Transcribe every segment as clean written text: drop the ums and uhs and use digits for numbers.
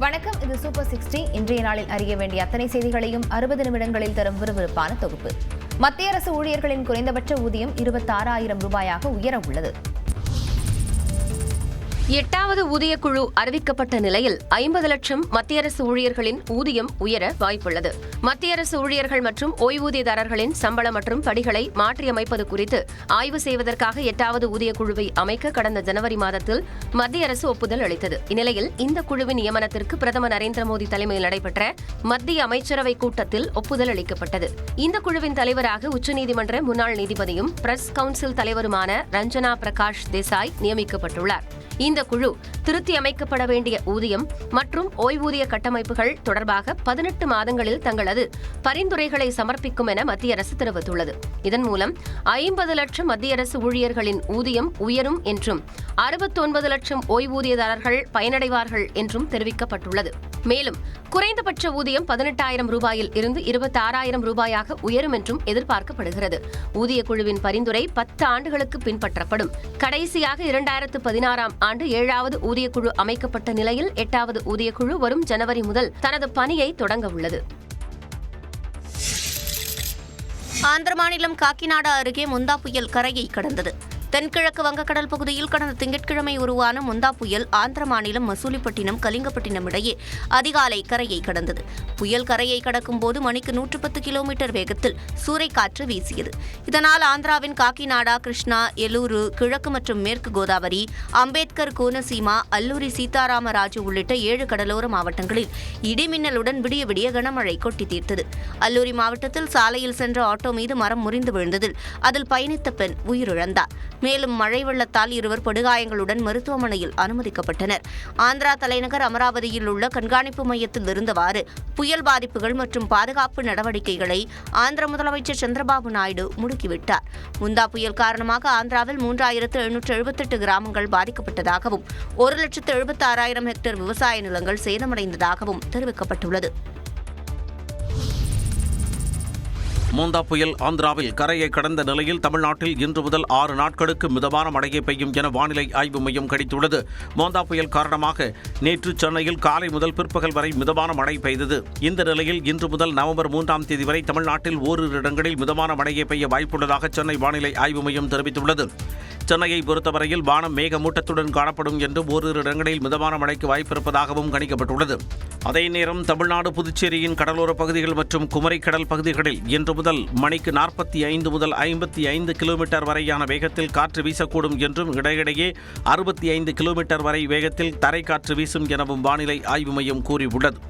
வணக்கம், இது சூப்பர் 60. இன்றைய நாளில் அறிய வேண்டிய அத்தனை செய்திகளையும் 60 நிமிடங்களில் தரும் விறுவிறுப்பான தொகுப்பு. மத்திய அரசு ஊழியர்களின் குறைந்தபட்ச ஊதியம் 26,000 ரூபாயாக உயர உள்ளது. 8வது ஊதியக்குழு அறிவிக்கப்பட்ட நிலையில் 50 லட்சம் மத்திய அரசு ஊழியர்களின் ஊதியம் உயர வாய்ப்புள்ளது. மத்திய அரசு ஊழியர்கள் மற்றும் ஓய்வூதியதாரர்களின் சம்பளம் மற்றும் படிகளை மாற்றியமைப்பது குறித்து ஆய்வு செய்வதற்காக 8வது ஊதியக்குழுவை அமைக்க கடந்த ஜனவரி மாதத்தில் மத்திய அரசு ஒப்புதல் அளித்தது. இந்நிலையில் இந்த குழுவின் நியமனத்திற்கு பிரதமர் நரேந்திர மோடி தலைமையில் நடைபெற்ற மத்திய அமைச்சரவை கூட்டத்தில் ஒப்புதல் அளிக்கப்பட்டது. இந்த குழுவின் தலைவராக உச்சநீதிமன்ற முன்னாள் நீதிபதியும் பிரஸ் கவுன்சில் தலைவருமான ரஞ்சனா பிரகாஷ் தேசாய் நியமிக்கப்பட்டுள்ளார். இந்த குழு திருத்தி அமைக்கப்பட வேண்டிய ஊதியம் மற்றும் ஓய்வூதிய கட்டமைப்புகள் தொடர்பாக 18 மாதங்களில் தங்களது பரிந்துரைகளை சமர்ப்பிக்கும் என மத்திய அரசு தெரிவித்துள்ளது. இதன் மூலம் 50 லட்சம் மத்திய அரசு ஊழியர்களின் ஊதியம் உயரும் என்றும் 69 லட்சம் ஓய்வூதியதாரர்கள் பயனடைவார்கள் என்றும் தெரிவிக்கப்பட்டுள்ளது. மேலும் குறைந்தபட்ச ஊதியம் 18,000 ரூபாயில் இருந்து 26,000 ரூபாயாக உயரும் என்றும் எதிர்பார்க்கப்படுகிறது. ஊதிய குழுவின் பரிந்துரை 10 ஆண்டுகளுக்கு பின்பற்றப்படும். கடைசியாக 2016ஆம் ஆண்டு 7வது ஊதியக்குழு அமைக்கப்பட்ட நிலையில் 8வது ஊதியக்குழு வரும் ஜனவரி முதல் தனது பணியை தொடங்க உள்ளது. ஆந்திர மாநிலம் காக்கிநாடா அருகே முந்தா புயல் கரையை கடந்தது. தென்கிழக்கு வங்கக்கடல் பகுதியில் கடந்த திங்கட்கிழமை உருவான முந்தா புயல் ஆந்திர மாநிலம் மசூலிப்பட்டினம் கலிங்கப்பட்டினம் இடையே அதிகாலை கரையை கடந்தது. புயல் கரையை கடக்கும் போது மணிக்கு 110 கிலோமீட்டர் வேகத்தில் சூறைக்காற்று வீசியது. இதனால் ஆந்திராவின் காக்கிநாடா, கிருஷ்ணா, எலூரு, கிழக்கு மற்றும் மேற்கு கோதாவரி, அம்பேத்கர், கோனசீமா, அல்லூரி சீதாராமராஜு உள்ளிட்ட 7 கடலோர மாவட்டங்களில் இடிமின்னலுடன் விடிய விடிய கனமழை கொட்டி தீர்த்தது. அல்லூரி மாவட்டத்தில் சாலையில் சென்ற ஆட்டோ மீது மரம் முறிந்து விழுந்ததில் அதில் பயணித்த பெண் உயிரிழந்தார். மேலும் மழை வெள்ளத்தால் 2 படுகாயங்களுடன் மருத்துவமனையில் அனுமதிக்கப்பட்டனர். ஆந்திரா தலைநகர் அமராவதியில் உள்ள கண்காணிப்பு மையத்தில் இருந்தவாறு புயல் பாதிப்புகள் மற்றும் பாதுகாப்பு நடவடிக்கைகளை ஆந்திர முதலமைச்சர் சந்திரபாபு நாயுடு முடுக்கிவிட்டார். முந்தா புயல் காரணமாக ஆந்திராவில் 3,778 கிராமங்கள் பாதிக்கப்பட்டதாகவும் 1,76,000 ஹெக்டேர் விவசாய நிலங்கள் சேதமடைந்ததாகவும் தெரிவிக்கப்பட்டுள்ளது. மோந்தா புயல் ஆந்திராவில் கரையை கடந்த நிலையில் தமிழ்நாட்டில் இன்று முதல் 6 நாட்களுக்கு மிதமான மழையை பெய்யும் என வானிலை ஆய்வு மையம் கணித்துள்ளது. மோந்தா புயல் காரணமாக நேற்று சென்னையில் காலை முதல் பிற்பகல் வரை மிதமான மழை பெய்தது. இந்த நிலையில் இன்று முதல் நவம்பர் 3ஆம் தேதி வரை தமிழ்நாட்டில் ஓரிரு இடங்களில் மிதமான மழையை பெய்ய வாய்ப்புள்ளதாக சென்னை வானிலை ஆய்வு மையம் தெரிவித்துள்ளது. சென்னையை பொறுத்தவரையில் வானம் மேகமூட்டத்துடன் காணப்படும் என்றும் ஓரிரு இடங்களில் மிதமான மழைக்கு வாய்ப்பிருப்பதாகவும் கணிக்கப்பட்டுள்ளது. அதே நேரம் தமிழ்நாடு, புதுச்சேரியின் கடலோர பகுதிகள் மற்றும் குமரிக்கடல் பகுதிகளில் இன்று முதல் மணிக்கு 45 முதல் 55 கிலோமீட்டர் வரையான வேகத்தில் காற்று வீசக்கூடும் என்றும் இடையிடையே 65 கிலோமீட்டர் வரை வேகத்தில் தரைக்காற்று வீசும் எனவும் வானிலை ஆய்வு மையம் கூறியுள்ளது.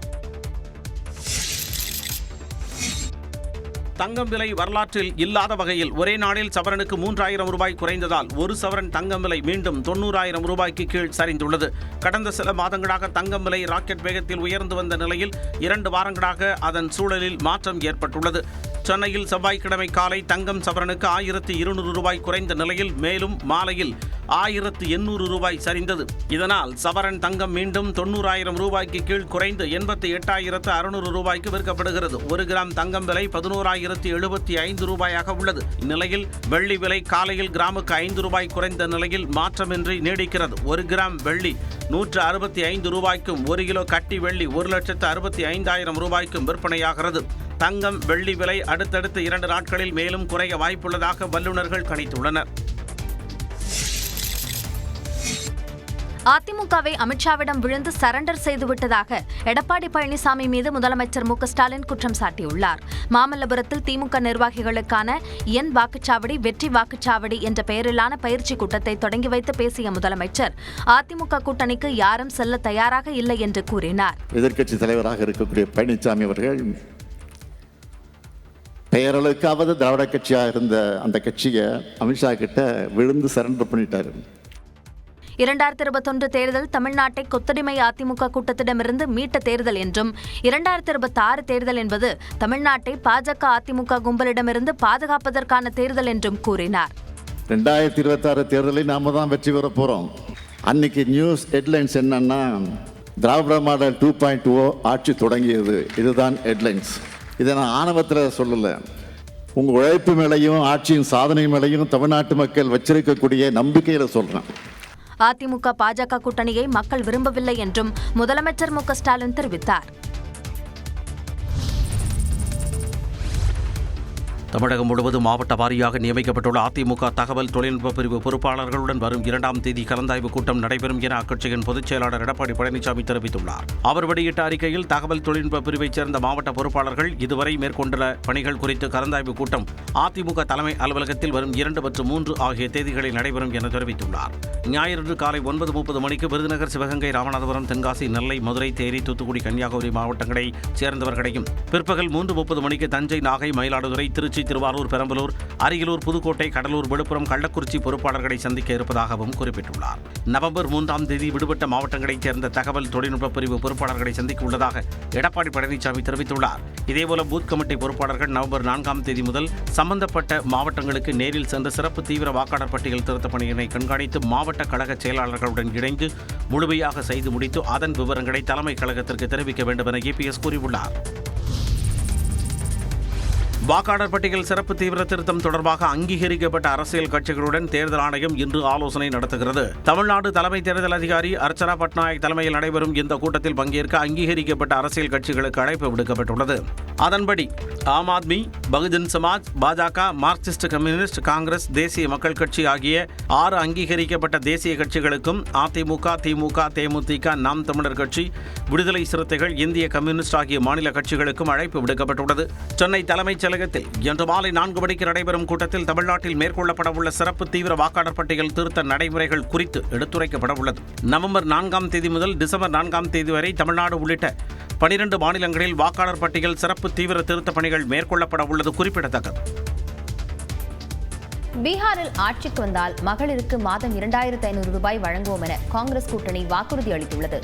தங்கம் விலை வரலாற்றில் இல்லாத வகையில் ஒரே நாளில் சவரனுக்கு 3,000 ரூபாய் குறைந்ததால் ஒரு சவரன் தங்கம் விலை மீண்டும் 90,000 ரூபாய்க்கு கீழ் சரிந்துள்ளது. கடந்த சில மாதங்களாக தங்கம் விலை ராக்கெட் வேகத்தில் உயர்ந்து வந்த நிலையில் 2 வாரங்களாக அதன் சூழலில் மாற்றம் ஏற்பட்டுள்ளது. சென்னையில் செவ்வாய்க்கிழமை காலை தங்கம் சவரனுக்கு 1,200 ரூபாய் குறைந்த நிலையில் மேலும் மாலையில் 1,800 ரூபாய் சரிந்தது. இதனால் சவரன் தங்கம் மீண்டும் 90,000 ரூபாய்க்கு கீழ் குறைந்து 88,600 ரூபாய்க்கு விற்கப்படுகிறது. 1 கிராம் தங்கம் விலை 11,075 ரூபாயாக உள்ளது. இந்நிலையில் வெள்ளி விலை காலையில் கிராமுக்கு 5 ரூபாய் குறைந்த நிலையில் மாற்றமின்றி நீடிக்கிறது. 1 கிராம் வெள்ளி 165 ரூபாய்க்கும் 1 கிலோ கட்டி வெள்ளி 1,65,000 ரூபாய்க்கும் விற்பனையாகிறது. தங்கம், வெள்ளி விலை அடுத்தடுத்த 2 நாட்களில் மேலும் குறைய வாய்ப்புள்ளதாக வல்லுநர்கள் கணித்துள்ளனர். அதிமுகவை அமித்ஷாவிடம் விழுந்து சரண்டர் செய்துவிட்டதாக எடப்பாடி பழனிசாமி மீது முதலமைச்சர் மு.க.ஸ்டாலின் குற்றம் சாட்டியுள்ளார். மாமல்லபுரத்தில் திமுக நிர்வாகிகளுக்கான என் வாக்குச்சாவடி வெற்றி வாக்குச்சாவடி என்ற பெயரிலான பயிற்சி கூட்டத்தை தொடங்கி வைத்து பேசிய முதலமைச்சர் அதிமுக கூட்டணிக்கு யாரும் செல்ல தயாராக இல்லை என்று கூறினார். எதிர்க்கட்சி தலைவராக இருக்கக்கூடிய பழனிசாமி அவர்கள் பெயரளவுக்காவது திராவிட கட்சியாக இருந்த அந்த கட்சியை அமித்ஷா கிட்ட விழுந்து சரண்டர் பண்ணிட்டாரு. 2021 தேர்தல் தமிழ்நாட்டை கொத்தடிமை அதிமுக கூட்டத்திடமிருந்து மீட்ட தேர்தல் என்றும் 2026 தேர்தல் என்பது தமிழ்நாட்டை பாஜக அதிமுக கும்பலிடமிருந்து பாதுகாப்பதற்கான தேர்தல் என்றும் கூறினார். 2026 தேர்தலை நாம தான் வெற்றி பெற போறோம். அன்னைக்கு நியூஸ் ஹெட்லைன்ஸ் என்னன்னா, திராவிட மாடல் 2.0 ஆட்சி தொடங்கியது. இதுதான் ஹெட்லைன்ஸ். இதை நான் ஆணவத்தில் சொல்லலை. உங்கள் உழைப்பு மேலையும் ஆட்சியின் சாதனை மேலையும் தமிழ்நாட்டு மக்கள் வச்சிருக்கக்கூடிய நம்பிக்கையில் சொல்கிறேன். அதிமுக பாஜக கூட்டணியை மக்கள் விரும்பவில்லை என்றும் முதலமைச்சர் மு க ஸ்டாலின் தெரிவித்தார். தமிழகம் முழுவதும் மாவட்ட வாரியாக நியமிக்கப்பட்டுள்ள அதிமுக தகவல் தொழில்நுட்ப பிரிவு பொறுப்பாளர்களுடன் வரும் 2ஆம் தேதி கலந்தாய்வு கூட்டம் நடைபெறும் என அக்கட்சியின் பொதுச் செயலாளர் எடப்பாடி பழனிசாமி தெரிவித்துள்ளார். அவர் வெளியிட்ட அறிக்கையில் தகவல் தொழில்நுட்ப பிரிவைச் சேர்ந்த மாவட்ட பொறுப்பாளர்கள் இதுவரை மேற்கொண்டுள்ள பணிகள் குறித்து கலந்தாய்வு கூட்டம் அதிமுக தலைமை அலுவலகத்தில் வரும் 2 மற்றும் 3 ஆகிய தேதிகளில் நடைபெறும் என தெரிவித்துள்ளார். ஞாயிறு காலை 9:30 மணிக்கு விருதுநகர், சிவகங்கை, ராமநாதபுரம், தென்காசி, நெல்லை, மதுரை, தேனி, தூத்துக்குடி, கன்னியாகுமரி மாவட்டங்களைச் சேர்ந்தவர்களையும், பிற்பகல் 3:30 மணிக்கு தஞ்சை, நாகை, மயிலாடுதுறை, திருச்சி, திருவாரூர், பெரம்பலூர், அரியலூர், புதுக்கோட்டை, கடலூர், விழுப்புரம், கள்ளக்குறிச்சி பொறுப்பாளர்களை சந்திக்க இருப்பதாகவும் குறிப்பிட்டுள்ளார். நவம்பர் 3ஆம் தேதி விடுபட்ட மாவட்டங்களைச் சேர்ந்த தகவல் தொழில்நுட்ப பிரிவு பொறுப்பாளர்களை சந்திக்க உள்ளதாக எடப்பாடி பழனிசாமி தெரிவித்துள்ளார். இதேபோல பூத் கமிட்டி பொறுப்பாளர்கள் நவம்பர் 4ஆம் தேதி முதல் சம்பந்தப்பட்ட மாவட்டங்களுக்கு நேரில் சென்று சிறப்பு தீவிர வாக்காளர் பட்டியல் திருத்தப் பணியினை கண்காணித்து மாவட்ட கழக செயலாளர்களுடன் இணைந்து முழுமையாக செய்து முடித்து அதன் விவரங்களை தலைமை கழகத்திற்கு தெரிவிக்க வேண்டும் என இபிஎஸ் கூறியுள்ளார். வாக்காளர் பட்டியல் சிறப்பு தீவிர திருத்தம் தொடர்பாக அங்கீகரிக்கப்பட்ட அரசியல் கட்சிகளுடன் தேர்தல் ஆணையம் இன்று ஆலோசனை நடத்துகிறது. தமிழ்நாடு தலைமை தேர்தல் அதிகாரி அர்ச்சனா பட்நாயக் தலைமையில் நடைபெறும் இந்த கூட்டத்தில் பங்கேற்க அங்கீகரிக்கப்பட்ட அரசியல் கட்சிகளுக்கு அழைப்பு விடுக்கப்பட்டுள்ளது. அதன்படி ஆம் ஆத்மி, பகுஜன் சமாஜ், பாஜக, மார்க்சிஸ்ட் கம்யூனிஸ்ட், காங்கிரஸ், தேசிய மக்கள் கட்சி ஆகிய 6 அங்கீகரிக்கப்பட்ட தேசிய கட்சிகளுக்கும் அதிமுக, திமுக, தேமுதிக, நாம் தமிழர் கட்சி, விடுதலை சிறுத்தைகள், இந்திய கம்யூனிஸ்ட் ஆகிய மாநில கட்சிகளுக்கும் அழைப்பு விடுக்கப்பட்டுள்ளது. சென்னை தலைமைச் செயலகத்தில் இன்று மாலை 4 மணிக்கு நடைபெறும் கூட்டத்தில் தமிழ்நாட்டில் மேற்கொள்ளப்பட உள்ள சிறப்பு தீவிர வாக்காளர் பட்டியல் திருத்த நடைமுறைகள் குறித்து எடுத்துரைக்கப்பட உள்ளது. நவம்பர் 4ஆம் தேதி முதல் டிசம்பர் 4ஆம் தேதி வரை தமிழ்நாடு உள்ளிட்ட 12 மாநிலங்களில் வாக்காளர் பட்டியல் சிறப்பு தீவிர திருத்த பணிகள் மேற்கொள்ளப்பட உள்ளது குறிப்பிடத்தக்கது. பீகாரில் ஆட்சிக்கு வந்தால் மகளிருக்கு மாதம் 2500 ரூபாய் வழங்குவோம் என காங்கிரஸ் கூட்டணி வாக்குறுதி அளித்துள்ளது.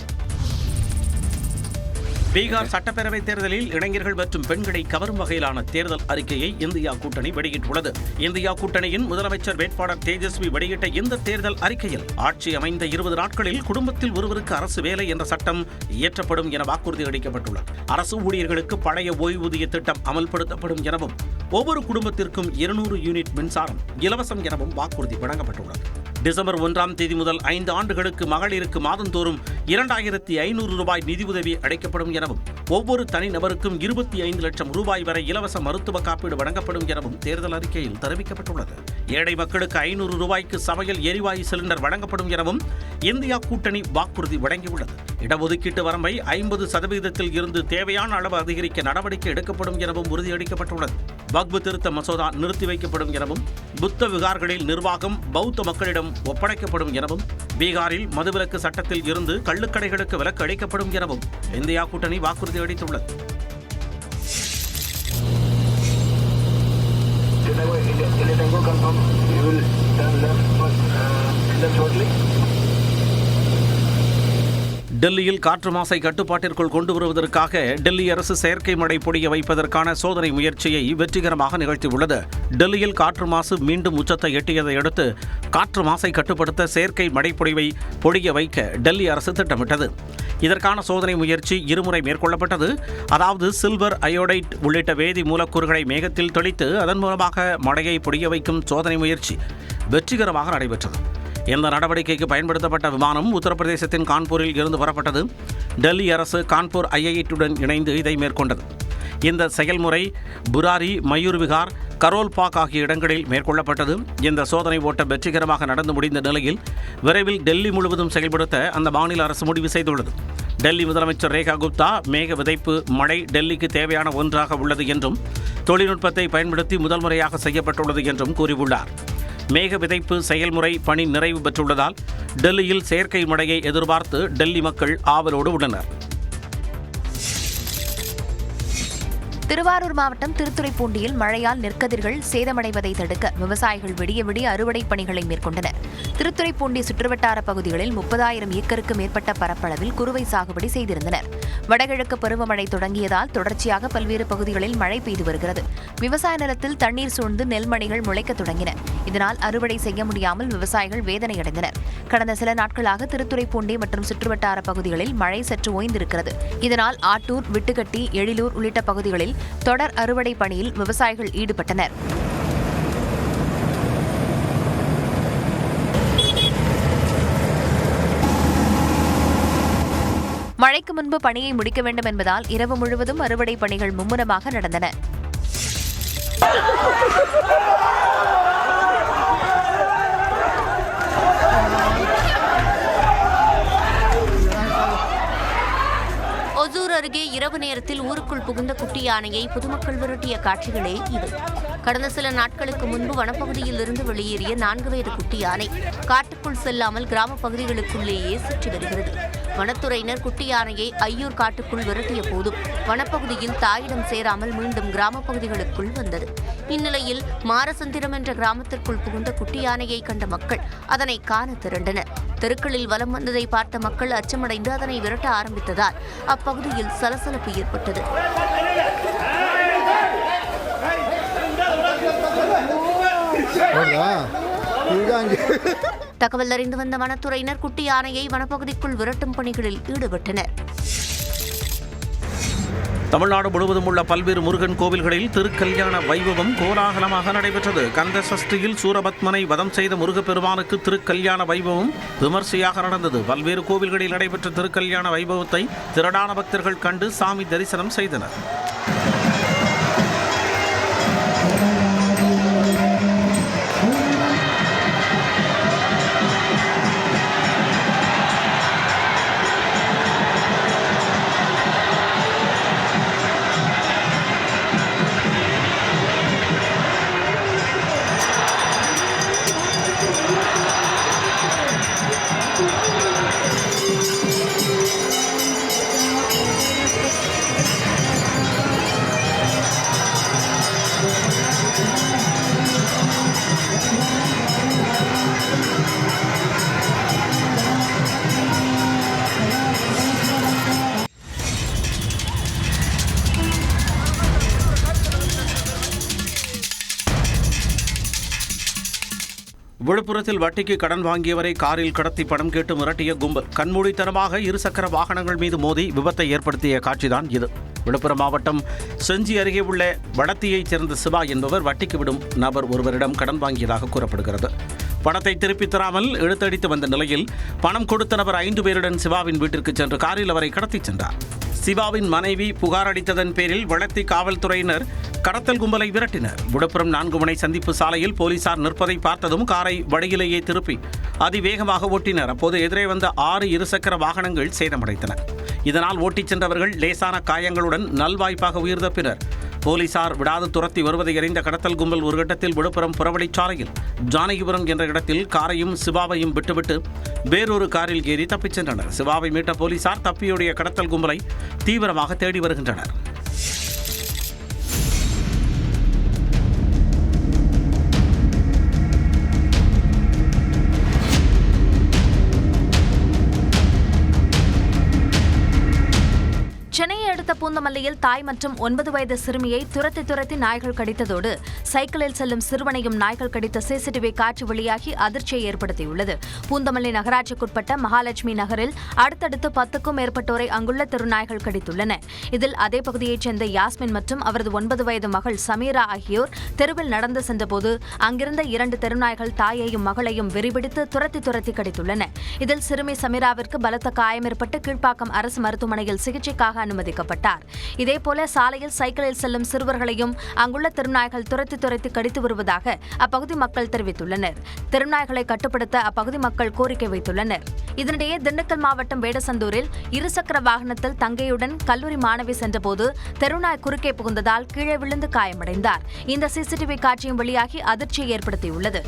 பீகார் சட்டப்பேரவைத் தேர்தலில் இளைஞர்கள் மற்றும் பெண்களை கவரும் வகையிலான தேர்தல் அறிக்கையை இந்தியா கூட்டணி வெளியிட்டுள்ளது. இந்தியா கூட்டணியின் முதலமைச்சர் வேட்பாளர் தேஜஸ்வி வெளியிட்ட இந்த தேர்தல் அறிக்கையில் ஆட்சி அமைந்த 20 நாட்களில் குடும்பத்தில் ஒருவருக்கு அரசு வேலை என்ற சட்டம் இயற்றப்படும் என வாக்குறுதி அளிக்கப்பட்டுள்ளது. அரசு ஊழியர்களுக்கு பழைய ஓய்வூதிய திட்டம் அமல்படுத்தப்படும் எனவும் ஒவ்வொரு குடும்பத்திற்கும் 200 யூனிட் மின்சாரம் இலவசம் எனவும் வாக்குறுதி வழங்கப்பட்டுள்ளது. டிசம்பர் 1ஆம் தேதி முதல் 5 ஆண்டுகளுக்கு மகளிருக்கு மாதந்தோறும் 2500 ரூபாய் நிதியுதவி அளிக்கப்படும் எனவும் ஒவ்வொரு தனிநபருக்கும் 25 லட்சம் ரூபாய் வரை இலவச மருத்துவ காப்பீடு வழங்கப்படும் எனவும் தேர்தல் அறிக்கையில் தெரிவிக்கப்பட்டுள்ளது. ஏழை மக்களுக்கு 500 ரூபாய்க்கு சமையல் எரிவாயு சிலிண்டர் வழங்கப்படும் எனவும் இந்தியா கூட்டணி வாக்குறுதி வழங்கியுள்ளது. இடஒதுக்கீட்டு வரம்பை 50% இருந்து தேவையான அளவு அதிகரிக்க நடவடிக்கை எடுக்கப்படும் எனவும் உறுதியளிக்கப்பட்டுள்ளது. வக்ஃப் திருத்த மசோதா நிறுத்தி வைக்கப்படும் எனவும் புத்த விகார்களில் நிர்வாகம் பௌத்த மக்களிடம் ஒப்படைக்கப்படும் எனவும் பீகாரில் மதுவிலக்கு சட்டத்தில் இருந்து கள்ளுக்கடைகளுக்கு விலக்கு அளிக்கப்படும் எனவும் இந்தியா கூட்டணி வாக்குறுதி அளித்துள்ளது. டெல்லியில் காற்று மாசை கட்டுப்பாட்டிற்குள் கொண்டு வருவதற்காக டெல்லி அரசு செயற்கை மழை பொழிய வைப்பதற்கான சோதனை முயற்சியை வெற்றிகரமாக நிகழ்த்தியுள்ளது. டெல்லியில் காற்று மாசு மீண்டும் உச்சத்தை எட்டியதை அடுத்து காற்று மாசை கட்டுப்படுத்த செயற்கை மழை பொழிவை பொழிய வைக்க டெல்லி அரசு திட்டமிட்டது. இதற்கான சோதனை முயற்சி இருமுறை மேற்கொள்ளப்பட்டது. அதாவது சில்வர் அயோடைட் உள்ளிட்ட வேதி மூலக்கூறுகளை மேகத்தில் தெளித்து அதன் மூலமாக மழையை பொழிய வைக்கும் சோதனை முயற்சி வெற்றிகரமாக நடைபெற்றது. இந்த நடவடிக்கைக்கு பயன்படுத்தப்பட்ட விமானம் உத்தரப்பிரதேசத்தின் கான்பூரில் இருந்து புறப்பட்டது. டெல்லி அரசு கான்பூர் ஐஐடியுடன் இணைந்து இதை மேற்கொண்டது. இந்த செயல்முறை புராரி, மயூர் விகார், கரோல் பாக் ஆகிய இடங்களில் மேற்கொள்ளப்பட்டது. இந்த சோதனை ஓட்டம் வெற்றிகரமாக நடந்து முடிந்த நிலையில் விரைவில் டெல்லி முழுவதும் செயல்படுத்த அந்த மாநில அரசு முடிவு செய்துள்ளது. டெல்லி முதலமைச்சர் ரேகா குப்தா மேக விதைப்பு மழை டெல்லிக்கு தேவையான ஒன்றாக உள்ளது என்றும் தொழில்நுட்பத்தை பயன்படுத்தி முதல் முறையாக செய்யப்பட்டுள்ளது என்றும் கூறியுள்ளார். மேக விதைப்பு செயல்முறை பணி நிறைவு பெற்றுள்ளதால் டெல்லியில் செயற்கை மழையை எதிர்பார்த்து டெல்லி மக்கள் ஆவலோடு உள்ளனர். திருவாரூர் மாவட்டம் திருத்துறைப்பூண்டியில் மழையால் நெற்கதிர்கள் சேதமடைவதை தடுக்க விவசாயிகள் விடிய விடிய அறுவடை பணிகளை மேற்கொண்டனர். திருத்துறைப்பூண்டி சுற்றுவட்டார பகுதிகளில் 30,000 ஏக்கருக்கு மேற்பட்ட பரப்பளவில் குறுவை சாகுபடி செய்திருந்தனர். வடகிழக்கு பருவமழை தொடங்கியதால் தொடர்ச்சியாக பல்வேறு பகுதிகளில் மழை பெய்து வருகிறது. விவசாய நிலத்தில் தண்ணீர் சூழ்ந்து நெல்மணிகள் முளைக்கத் தொடங்கின. இதனால் அறுவடை செய்ய முடியாமல் விவசாயிகள் வேதனையடைந்தனர். கடந்த சில நாட்களாக திருத்துறைப்பூண்டி மற்றும் சுற்றுவட்டார பகுதிகளில் மழை சற்று ஓய்ந்திருக்கிறது. இதனால் ஆட்டூர், விட்டுக்கட்டி, எழிலூர் உள்ளிட்ட பகுதிகளில் தொடர் அறுவடை பணியில் விவசாயிகள் ஈடுபட்டனர். மழைக்கு முன்பு பணியை முடிக்க வேண்டும் என்பதால் இரவு முழுவதும் அறுவடை பணிகள் மும்முரமாக நடந்தன. ஒசூர் அருகே இரவு நேரத்தில் ஊருக்குள் புகுந்த குட்டி யானையை பொதுமக்கள் விரட்டிய காட்சிகளே இது. கடந்த சில நாட்களுக்கு முன்பு வனப்பகுதியில் இருந்து வெளியேறிய 4 வயது குட்டி யானை காட்டுக்குள் செல்லாமல் கிராம பகுதிகளுக்குள்ளேயே சுற்றி வருகிறது. வனத்துறையினர் குட்டி யானையை ஐயூர் காட்டுக்குள் விரட்டிய போதும் வனப்பகுதியில் தாயிடம் சேராமல் மீண்டும் கிராம பகுதிகளுக்குள் வந்தது. இந்நிலையில் மாரசந்திரம் என்ற கிராமத்திற்குள் புகுந்த குட்டி யானையை கண்ட மக்கள் அதனை காண திரண்டனர். தெருக்களில் வலம் வந்ததை பார்த்த மக்கள் அச்சமடைந்து அதனை விரட்ட ஆரம்பித்ததால் அப்பகுதியில் சலசலப்பு ஏற்பட்டது. தகவல் அறிந்து வந்த வனத்துறையினர் குட்டி யானையை வனப்பகுதிக்குள் விரட்டும் பணிகளில் ஈடுபட்டனர். தமிழ்நாடு முழுவதும் உள்ள பல்வேறு முருகன் கோவில்களில் திருக்கல்யாண வைபவம் கோலாகலமாக நடைபெற்றது. கந்த சஷ்டியில் சூரபத்மனை வதம் செய்த முருகப்பெருமானுக்கு திருக்கல்யாண வைபவம் விமர்சையாக நடந்தது. பல்வேறு கோவில்களில் நடைபெற்ற திருக்கல்யாண வைபவத்தை திரளான பக்தர்கள் கண்டு சாமி தரிசனம் செய்தனர். விழுப்புரத்தில் வட்டிக்கு கடன் வாங்கியவரை காரில் கடத்தி பணம் கேட்டு மிரட்டிய கும்பல். கண்மூடித்தனமாக இருசக்கர வாகனங்கள் மீது மோதி விபத்தை ஏற்படுத்திய காட்சிதான் இது. விழுப்புரம் மாவட்டம் செஞ்சி அருகே உள்ள வடத்தியைச் சேர்ந்த சிவா என்பவர் வட்டிக்கு விடும் நபர் ஒருவரிடம் கடன் வாங்கியதாக கூறப்படுகிறது. பணத்தை திருப்பித் தராமல் இழுத்தடித்து வந்த நிலையில் பணம் கொடுத்த நபர் 5 பேருடன் சிவாவின் வீட்டிற்கு சென்று காரில் அவரை கடத்திச் சென்றார். சிவாவின் மனைவி புகார் அளித்ததன் பேரில் வளத்தி காவல்துறையினர் கடத்தல் கும்பலை விரட்டினர். விழுப்புரம் 4 முனை சந்திப்பு சாலையில் போலீசார் நிற்பதை பார்த்ததும் காரை வழியிலேயே திருப்பி அதிவேகமாக ஓட்டினர். அப்போது எதிரே வந்த 6 இருசக்கர வாகனங்கள் சேதமடைந்தன. இதனால் ஓட்டிச் சென்றவர்கள் லேசான காயங்களுடன் நல்வாய்ப்பாக உயிர் தப்பினர். போலீசார் விடாது துரத்தி வருவதை அறிந்த கடத்தல் கும்பல் ஒரு கட்டத்தில் விழுப்புரம் புறவழிச்சாலையில் ஜானகிபுரம் என்ற இடத்தில் காரையும் சிவாவையும் விட்டுவிட்டு வேறொரு காரில் ஏறி தப்பிச் சென்றனர். சிவாவை மீட்ட போலீசார் தப்பியோடிய கடத்தல் கும்பலை தீவிரமாக தேடி வருகின்றனர். சென்னையை அடுத்த பூந்தமல்லியில் தாய் மற்றும் 9 வயது சிறுமியை துரத்தி நாய்கள் கடித்ததோடு சைக்கிளில் செல்லும் சிறுவனையும் நாய்கள் கடித்த சிசிடிவி காட்சி வெளியாகி அதிர்ச்சியை ஏற்படுத்தியுள்ளது. பூந்தமல்லி நகராட்சிக்குட்பட்ட மகாலட்சுமி நகரில் அடுத்தடுத்து 10க்கும் மேற்பட்டோரை அங்குள்ள தெருநாய்கள் கடித்துள்ளன. இதில் அதே பகுதியைச் சேர்ந்த யாஸ்மின் மற்றும் அவரது 9 வயது மகள் சமீரா ஆகியோர் தெருவில் நடந்து சென்றபோது அங்கிருந்த 2 தெருநாய்கள் தாயையும் மகளையும் வெறிபிடித்து துரத்தி கடித்துள்ளன. இதில் சிறுமி சமீராவிற்கு பலத்த காயம் ஏற்பட்டு கீழ்ப்பாக்கம் அரசு மருத்துவமனையில் சிகிச்சைக்காக அனுமதிக்கப்பட்டார். இதேபோல சாலையில் சைக்கிளில் செல்லும் சிறுவர்களையும் அங்குள்ள தெருநாய்கள் துரத்தி கடித்து வருவதாக அப்பகுதி மக்கள் தெரிவித்துள்ளனர். தெருநாய்களை கட்டுப்படுத்த அப்பகுதி மக்கள் கோரிக்கை வைத்துள்ளனர். இதனிடையே திண்டுக்கல் மாவட்டம் வேடசந்தூரில் இருசக்கர வாகனத்தில் தங்கையுடன் கல்லூரி மாணவி சென்றபோது தெருநாய் குறுக்கே புகுந்ததால் கீழே விழுந்து காயமடைந்தார். இந்த சிசிடிவி காட்சியும் வெளியாகி அதிர்ச்சியை ஏற்படுத்தியுள்ளது.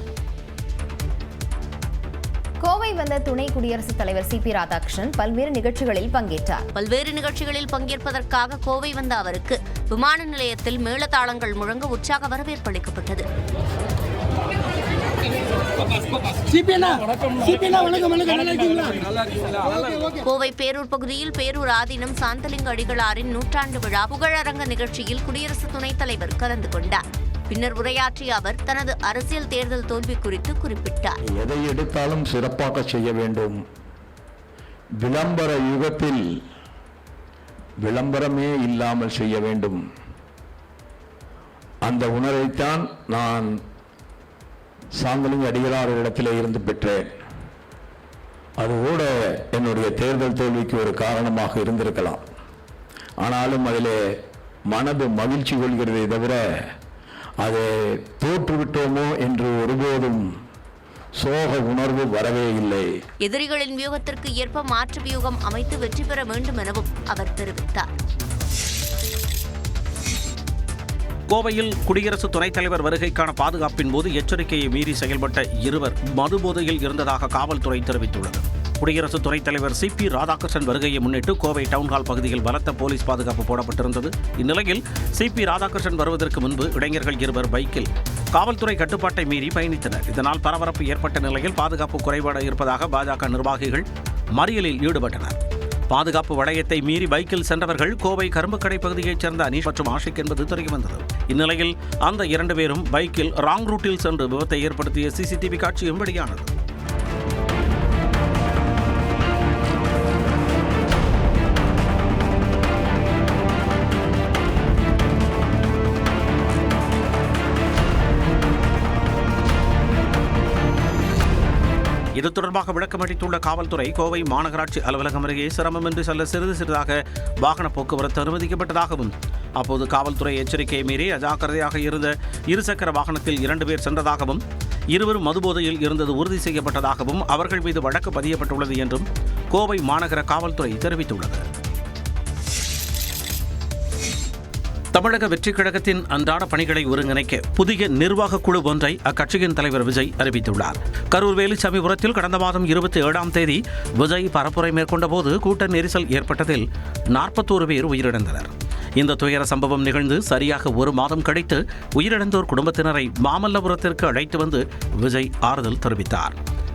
கோவை வந்த துணை குடியரசுத் தலைவர் சிபி ராதாகிருஷ்ணன் பல்வேறு நிகழ்ச்சிகளில் பங்கேற்றார். பல்வேறு நிகழ்ச்சிகளில் பங்கேற்பதற்காக கோவை வந்த அவருக்கு விமான நிலையத்தில் மேளதாளங்கள் முழங்க உற்சாக வரவேற்பு அளிக்கப்பட்டது. கோவை பேரூர் பகுதியில் பேரூர் ஆதீனம் சாந்தலிங்க அடிகளாரின் 100ஆண்டு விழா புகழரங்க நிகழ்ச்சியில் குடியரசு துணைத் தலைவர் கலந்து கொண்டார். பின்னர் உரையாற்றிய அவர் தனது அரசியல் தேர்தல் தோல்வி குறித்து குறிப்பிட்டார். எதை எடுத்தாலும் சிறப்பாக செய்ய வேண்டும். விளம்பர யுகத்தில் விளம்பரமே இல்லாமல் செய்ய வேண்டும். அந்த உணர்வைத்தான் நான் சாந்தலிங்க அடிகளாரிடத்திலே இருந்து பெற்றேன். அது கூட என்னுடைய தேர்தல் தோல்விக்கு ஒரு காரணமாக இருந்திருக்கலாம். ஆனாலும் அதிலே மனது மகிழ்ச்சி கொள்கிறதை தவிர அதை தோற்றுவிட்டோமோ என்று ஒருபோதும் சோக உணர்வு வரவே இல்லை. எதிரிகளின் வியூகத்திற்கு ஏற்ப மாற்று வியூகம் அமைத்து வெற்றி பெற வேண்டும் எனவும் அவர் தெரிவித்தார். கோவையில் குடியரசு துணைத் தலைவர் வருகைக்கான பாதுகாப்பின் போது எச்சரிக்கையை மீறி செயல்பட்ட இருவர் மதுபோதையில் இருந்ததாக காவல்துறை தெரிவித்துள்ளது. குடியரசு துணைத் தலைவர் CP ராதாகிருஷ்ணன் வருகையை முன்னிட்டு கோவை டவுன்ஹால் பகுதியில் பலத்த போலீஸ் பாதுகாப்பு போடப்பட்டிருந்தது. இந்நிலையில் CP ராதாகிருஷ்ணன் வருவதற்கு முன்பு இளைஞர்கள் இருவர் பைக்கில் காவல்துறை கட்டுப்பாட்டை மீறி பயணித்தனர். இதனால் பரபரப்பு ஏற்பட்ட நிலையில் பாதுகாப்பு குறைபாடு இருப்பதாக பாஜக நிர்வாகிகள் மறியலில் ஈடுபட்டனர். பாதுகாப்பு வளையத்தை மீறி பைக்கில் சென்றவர்கள் கோவை கரும்புக்கடை பகுதியைச் சேர்ந்த அனீஷ் மற்றும் ஆஷிக் என்பது தெரியவந்தது. இந்நிலையில் அந்த 2 பேரும் பைக்கில் ராங் ரூட்டில் சென்று விபத்தை ஏற்படுத்திய CCTV காட்சியும் வெளியானது. இது தொடர்பாக விளக்கம் அளித்துள்ள காவல்துறை, கோவை மாநகராட்சி அலுவலகம் அருகே சிரமமின்றி செல்ல சிறிதாக வாகன போக்குவரத்து அனுமதிக்கப்பட்டதாகவும், அப்போது காவல்துறை எச்சரிக்கையை மீறி அஜாக்கிரதையாக இருந்த இருசக்கர வாகனத்தில் 2 பேர் சென்றதாகவும், இருவரும் மதுபோதையில் இருந்தது உறுதி செய்யப்பட்டதாகவும் அவர்கள் மீது வழக்கு பதியப்பட்டுள்ளது என்றும் கோவை மாநகர காவல்துறை தெரிவித்துள்ளது. தமிழக வெற்றிக் கழகத்தின் அன்றாட பணிகளை ஒருங்கிணைக்க புதிய நிர்வாகக் குழு ஒன்றை அக்கட்சியின் தலைவர் விஜய் அறிவித்துள்ளார். கரூர் வேலுச்சாமிபுரத்தில் கடந்த மாதம் 27ஆம் தேதி விஜய் பரப்புரை மேற்கொண்ட போது கூட்ட நெரிசல் ஏற்பட்டதில் 41 பேர் உயிரிழந்தனர். இந்த துயர சம்பவம் நிகழ்ந்து சரியாக 1 மாதம் கழித்து உயிரிழந்தோர் குடும்பத்தினரை மாமல்லபுரத்திற்கு அழைத்து வந்து விஜய் ஆறுதல் தெரிவித்தார்.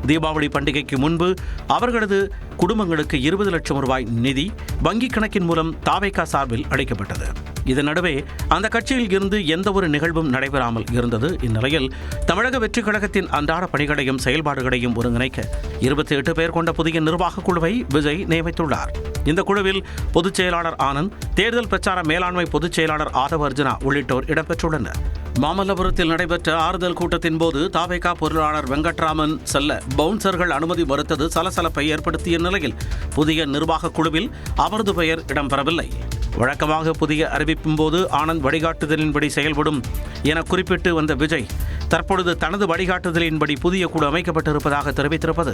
தீபாவளி பண்டிகைக்கு முன்பு அவர்களது குடும்பங்களுக்கு 20 லட்சம் ரூபாய் நிதி வங்கிக் கணக்கின் மூலம் தாவேகா சார்பில் அளிக்கப்பட்டது. இதன் நடுவே அந்த கட்சியில் இருந்து எந்த ஒரு நிகழ்வும் நடைபெறாமல் இருந்தது. இந்நிலையில் தமிழக வெற்றிக் கழகத்தின் அன்றாட பணிகளையும் செயல்பாடுகளையும் ஒருங்கிணைக்க 28 பேர் கொண்ட புதிய நிர்வாகக் குழுவை விஜய் நியமித்துள்ளார். இந்த குழுவில் பொதுச் செயலாளர் ஆனந்த், தேர்தல் பிரச்சார மேலாண்மை பொதுச் செயலாளர் ஆதவ அர்ஜுனா உள்ளிட்டோர் இடம்பெற்றுள்ளனர். மாமல்லபுரத்தில் நடைபெற்ற ஆறுதல் கூட்டத்தின் போது தாவேகா பொருளாளர் வெங்கட்ராமன் செல்ல பவுன்சர்கள் அனுமதி மறுத்தது சலசலப்பை ஏற்படுத்திய நிலையில் புதிய நிர்வாகக் குழுவில் அவரது பெயர் இடம்பெறவில்லை. வழக்கமாக புதிய அறிவிப்பின் போது ஆனந்த் வழிகாட்டுதலின்படி செயல்படும் என குறிப்பிட்டு வந்த விஜய் தற்பொழுது தனது வழிகாட்டுதலின்படி புதிய குழு அமைக்கப்பட்டிருப்பதாக தெரிவித்திருப்பது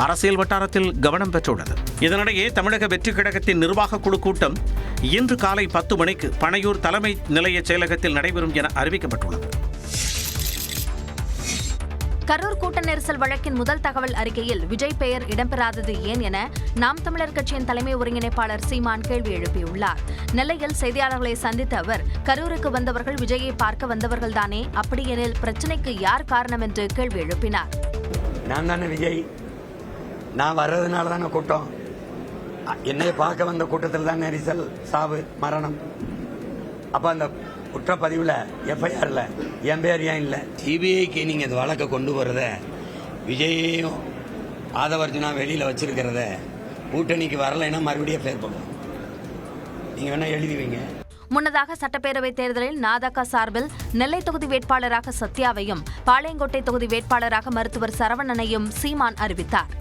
அரசியல் வட்டாரத்தில் கவனம் பெற்றுள்ளது. இதனிடையே தமிழக வெற்றிக் கழகத்தின் நிர்வாகக் குழு கூட்டம் இன்று காலை 10 மணிக்கு பனையூர் தலைமை நிலைய செயலகத்தில் நடைபெறும் என அறிவிக்கப்பட்டுள்ளது. கரூர் கூட்ட நெரிசல் வழக்கின் முதல் தகவல் அறிக்கையில் விஜய் பெயர் இடம்பெறாதது ஏன் என நாம் தமிழர் கட்சியின் தலைமை ஒருங்கிணைப்பாளர் சீமான் கேள்வி எழுப்பியுள்ளார். நெல்லையில் செய்தியாளர்களை சந்தித்த அவர், கரூருக்கு வந்தவர்கள் விஜயை பார்க்க வந்தவர்கள் தானே, அப்படியெனில் பிரச்சனைக்கு யார் காரணம் என்று கேள்வி எழுப்பினார். நான் தானே விஜய், நான் வர்றதுனால தானே கூட்டம், என்னை பார்க்க வந்த கூட்டத்தில் தான் நெரிசல், சாவு, மரணம். அப்ப அந்த குற்றப்பதிவுல FIRல என் பேர் ஏன் இல்லை? சிபிஐக்கு நீங்க இந்த வழக்கை கொண்டு வரத, விஜயையும் ஆதவர்ஜுனா வெளியில வச்சிருக்கிறத, கூட்டணிக்கு வரலைன்னா மறுபடியும் ஃபேர் பண்ணும். நீங்க வேணா எழுதிவீங்க. முன்னதாக சட்டப்பேரவைத் தேர்தலில் நாதக சார்பில் நெல்லை தொகுதி வேட்பாளராக சத்யாவையும் பாளையங்கோட்டை தொகுதி வேட்பாளராக மருத்துவர் சரவணனையும் சீமான் அறிவித்தார்.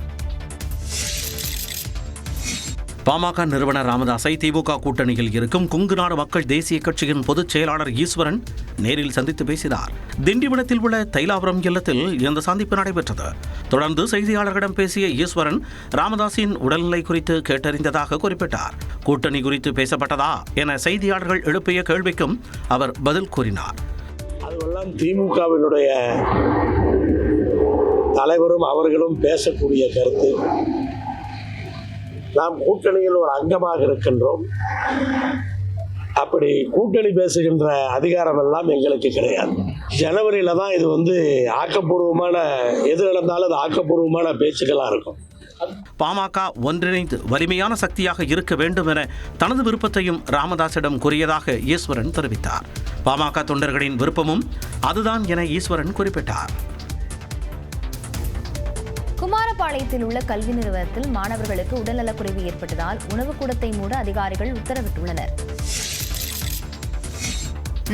பாமக நிறுவனர் ராமதாஸை திமுக கூட்டணியில் இருக்கும் கொங்குநாடு மக்கள் தேசிய கட்சியின் பொதுச் செயலாளர் ஈஸ்வரன் நேரில் சந்தித்து பேசினார். திண்டிவனத்தில் உள்ள தைலாபுரம் இல்லத்தில் இந்த சந்திப்பு நடைபெற்றது. தொடர்ந்து செய்தியாளர்களிடம் பேசிய ஈஸ்வரன் ராமதாஸின் உடல்நிலை குறித்து கேட்டறிந்ததாக குறிப்பிட்டார். கூட்டணி குறித்து பேசப்பட்டதா என செய்தியாளர்கள் எழுப்பிய கேள்விக்கும் அவர் பதில் கூறினார். அதுவெல்லாம் திமுகவினுடைய தலைவரும் அவர்களும் பேசக்கூடிய கருத்து. நாம் கூட்டணியில் ஒரு அங்கமாக இருக்கின்றோம். அப்படி கூட்டணி பேசுகின்ற அதிகாரம் எல்லாம் எங்களுக்கு கிடையாது. ஜனவரியில தான் இது ஆக்கப்பூர்வமான, எது நடந்தாலும் அது ஆக்கப்பூர்வமான பேச்சுக்களாக இருக்கும். பாமக ஒன்றிணைந்து வலிமையான சக்தியாக இருக்க வேண்டும் என தனது விருப்பத்தையும் ராமதாஸிடம் கூறியதாக ஈஸ்வரன் தெரிவித்தார். பாமக தொண்டர்களின் விருப்பமும் அதுதான் என ஈஸ்வரன் குறிப்பிட்டார். குமாரபாளையத்தில் உள்ள கல்வி நிறுவனத்தில் மாணவர்களுக்கு உடல்நலக்குறைவு ஏற்பட்டதால் உணவுக்கூடத்தை மூட அதிகாரிகள் உத்தரவிட்டுள்ளனர்.